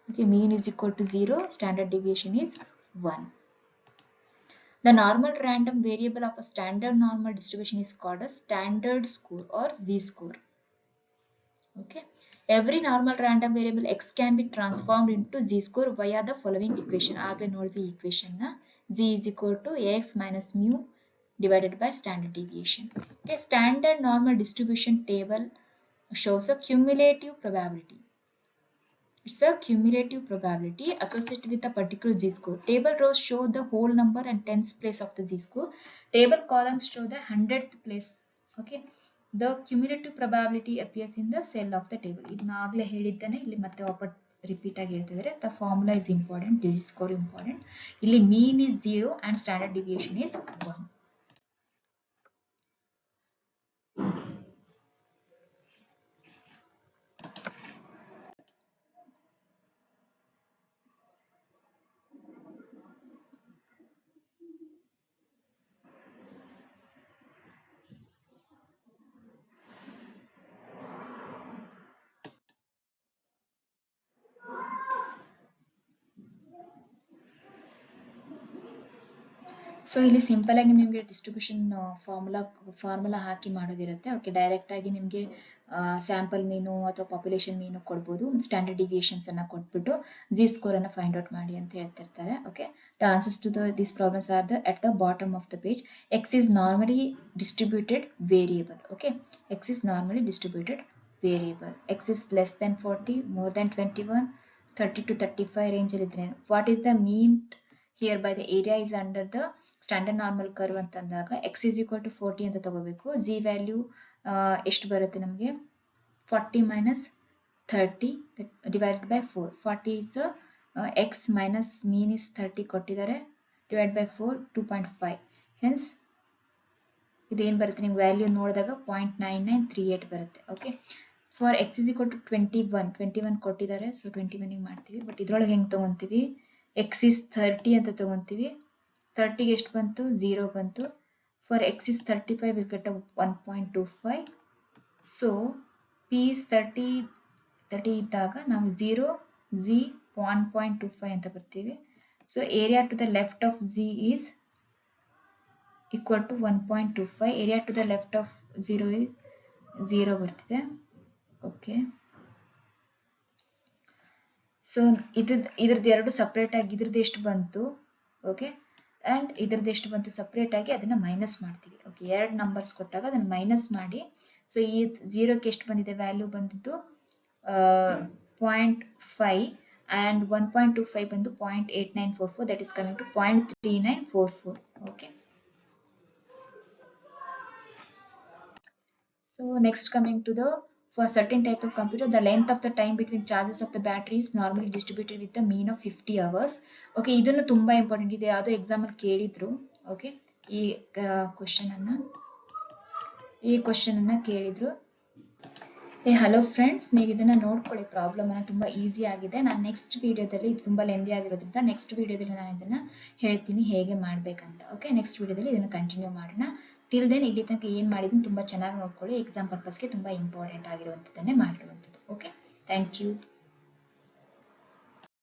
Okay, mean is equal to 0, standard deviation is 1. The normal random variable of a standard normal distribution is called a standard score or z-score. Okay, every normal random variable x can be transformed into z-score via the following equation. ಆಗಲೇ ನೋಡಿದ್ವಿ ಈ equation ನ, z is equal to ax minus mu divided by standard deviation. The standard normal distribution table shows a cumulative probability. It's a cumulative probability associated with a particular z-score. Table rows show the whole number and tens place of the z-score. Table columns show the 100th place. Okay, the cumulative probability appears in the cell of the table. ಇದನ್ನ ಆಗಲೇ ಹೇಳಿದ್ದಾನೆ, ಇಲ್ಲಿ ಮತ್ತೆ ವಾಪಸ್ repeat ಆಗಿ ಹೇಳ್ತಿದ್ರೆ the formula is important, this is score important. ಇಲ್ಲಿ mean is 0 and standard deviation is 1. So ಇಲ್ಲಿ ಸಿಂಪಲ್ ಆಗಿ ನಿಮಗೆ ಡಿಸ್ಟ್ರಿಬ್ಯೂಷನ್ ಫಾರ್ಮುಲಾ ಹಾಕಿ ಮಾಡೋದಿರುತ್ತೆ. ಓಕೆ, ಡೈರೆಕ್ಟ್ ಆಗಿ ನಿಮಗೆ ಸ್ಯಾಂಪಲ್ ಮೀನು ಅಥವಾ ಪಾಪ್ಯುಲೇಷನ್ ಮೀನು ಕೊಡ್ಬೋದು, ಸ್ಟ್ಯಾಂಡರ್ಡ್ ಡಿವಿಯೇಷನ್ಸ್ ಅನ್ನ ಕೊಟ್ಬಿಟ್ಟು ಜಿ ಸ್ಕೋರ್ ಅನ್ನ ಫೈಂಡ್ ಔಟ್ ಮಾಡಿ ಅಂತ ಹೇಳ್ತಿರ್ತಾರೆ. Okay, the answers to this problems are at the bottom of the page. X is normally distributed variable. Okay, X is normally distributed variable. X is less than 40, more than 21, 30 to 35 range ಅಲ್ಲಿ ಇದ್ರೆ what is the mean here by the area is under the standard normal curve ಅಂತಂದಾಗ X is equal to 40 ಅಂತ ತಗೋಬೇಕು. G value ಎಷ್ಟು ಬರುತ್ತೆ ನಮಗೆ, 40 minus 30 divided by 4. 40 is x minus mean is 30 ಕೊಟ್ಟಿದ್ದಾರೆ, divided by 4 2.5. Hence ಇದೇನು ಬರುತ್ತೆ ನಿಮ್ಗೆ ವ್ಯಾಲ್ಯೂ ನೋಡಿದಾಗ 0.9938 ಬರುತ್ತೆ. Okay, for X is equal to 21 ಕೊಟ್ಟಿದ್ದಾರೆ, ಸೊ 21 ಮಾಡ್ತೀವಿ. ಬಟ್ ಇದ್ರೊಳಗೆ ಹೆಂಗೆ ತಗೊಂತೀವಿ, ಎಕ್ಸ್ ಇಸ್ 30 ಅಂತ ತಗೊಂತೀವಿ. 30ಗೆ ಎಷ್ಟು ಬಂತು, 0 ಬಂತು. For X is 35 will get 1.25. So P is 30 ಇದ್ದಾಗ ನಾವು 0 Z 1.25 ಅಂತ ಬರ್ತೀವಿ. So area to the left of Z is equal to 1.25. Area to the left of 0 is 0 ಬರ್ತಿದೆ. ಓಕೆ, ಸೊ ಇದ್ರದ್ದು ಎರಡು ಸಪ್ರೇಟ್ ಆಗಿ ಇದ್ರದ್ದು ಎಷ್ಟು ಬಂತು, ಓಕೆ, ಅಂಡ್ ಇದ್ರದ್ದು ಎಷ್ಟು ಬಂತು ಸಪ್ರೇಟ್ ಆಗಿ ಅದನ್ನ ಮೈನಸ್ ಮಾಡ್ತೀವಿ. ಓಕೆ, ಎರಡು ನಂಬರ್ಸ್ ಕೊಟ್ಟಾಗ ಅದನ್ನ ಮೈನಸ್ ಮಾಡಿ. ಸೊ ಈ 0ಕ್ಕೆ ಎಷ್ಟು ಬಂದಿದೆ ವ್ಯಾಲ್ಯೂ ಬಂದಿದ್ದು 0.5 and 1.25 ಬಂದು 0.8944, that is coming to 0.3944. okay, so next coming to the for certain type of computer, the length of the time between charges of the battery is normally distributed with the mean of 50 hours. okay, ಇದನ್ನು ತುಂಬಾ important ಇದೆ, ಯಾವುದೋ exam ಅಲ್ಲಿ ಕೇಳಿದ್ರು. Okay, ಈ question ಅನ್ನ ಕೇಳಿದ್ರು. Hello friends, ನೀವು ಇದನ್ನ ನೋಡ್ಕೊಳ್ಳಿ, ಪ್ರಾಬ್ಲಮ್ ಅನ್ನ ತುಂಬಾ ಈಸಿ ಆಗಿದೆ. ನಾನು ನೆಕ್ಸ್ಟ್ ವಿಡಿಯೋದಲ್ಲಿ, ಇದು ತುಂಬಾ ಲೆಂದಿ ಆಗಿರೋದ್ರಿಂದ ನೆಕ್ಸ್ಟ್ ವಿಡಿಯೋದಲ್ಲಿ ನಾನು ಇದನ್ನ ಹೇಳ್ತೀನಿ ಹೇಗೆ ಮಾಡ್ಬೇಕಂತ. ಓಕೆ, ನೆಕ್ಸ್ಟ್ ವಿಡಿಯೋದಲ್ಲಿ ಇದನ್ನ ಕಂಟಿನ್ಯೂ ಮಾಡೋಣ. ಟಿಲ್ ದೆನ್ ಇಲ್ಲಿ ತನಕ ಏನ್ ಮಾಡಿದ್ದೀನಿ ತುಂಬಾ ಚೆನ್ನಾಗಿ ನೋಡ್ಕೊಳ್ಳಿ, ಎಕ್ಸಾಮ್ ಪರ್ಪಸ್ಗೆ ತುಂಬಾ ಇಂಪಾರ್ಟೆಂಟ್ ಆಗಿರುವಂತದನ್ನೇ ಮಾಡಿರುವಂಥದ್ದು. Okay, thank you.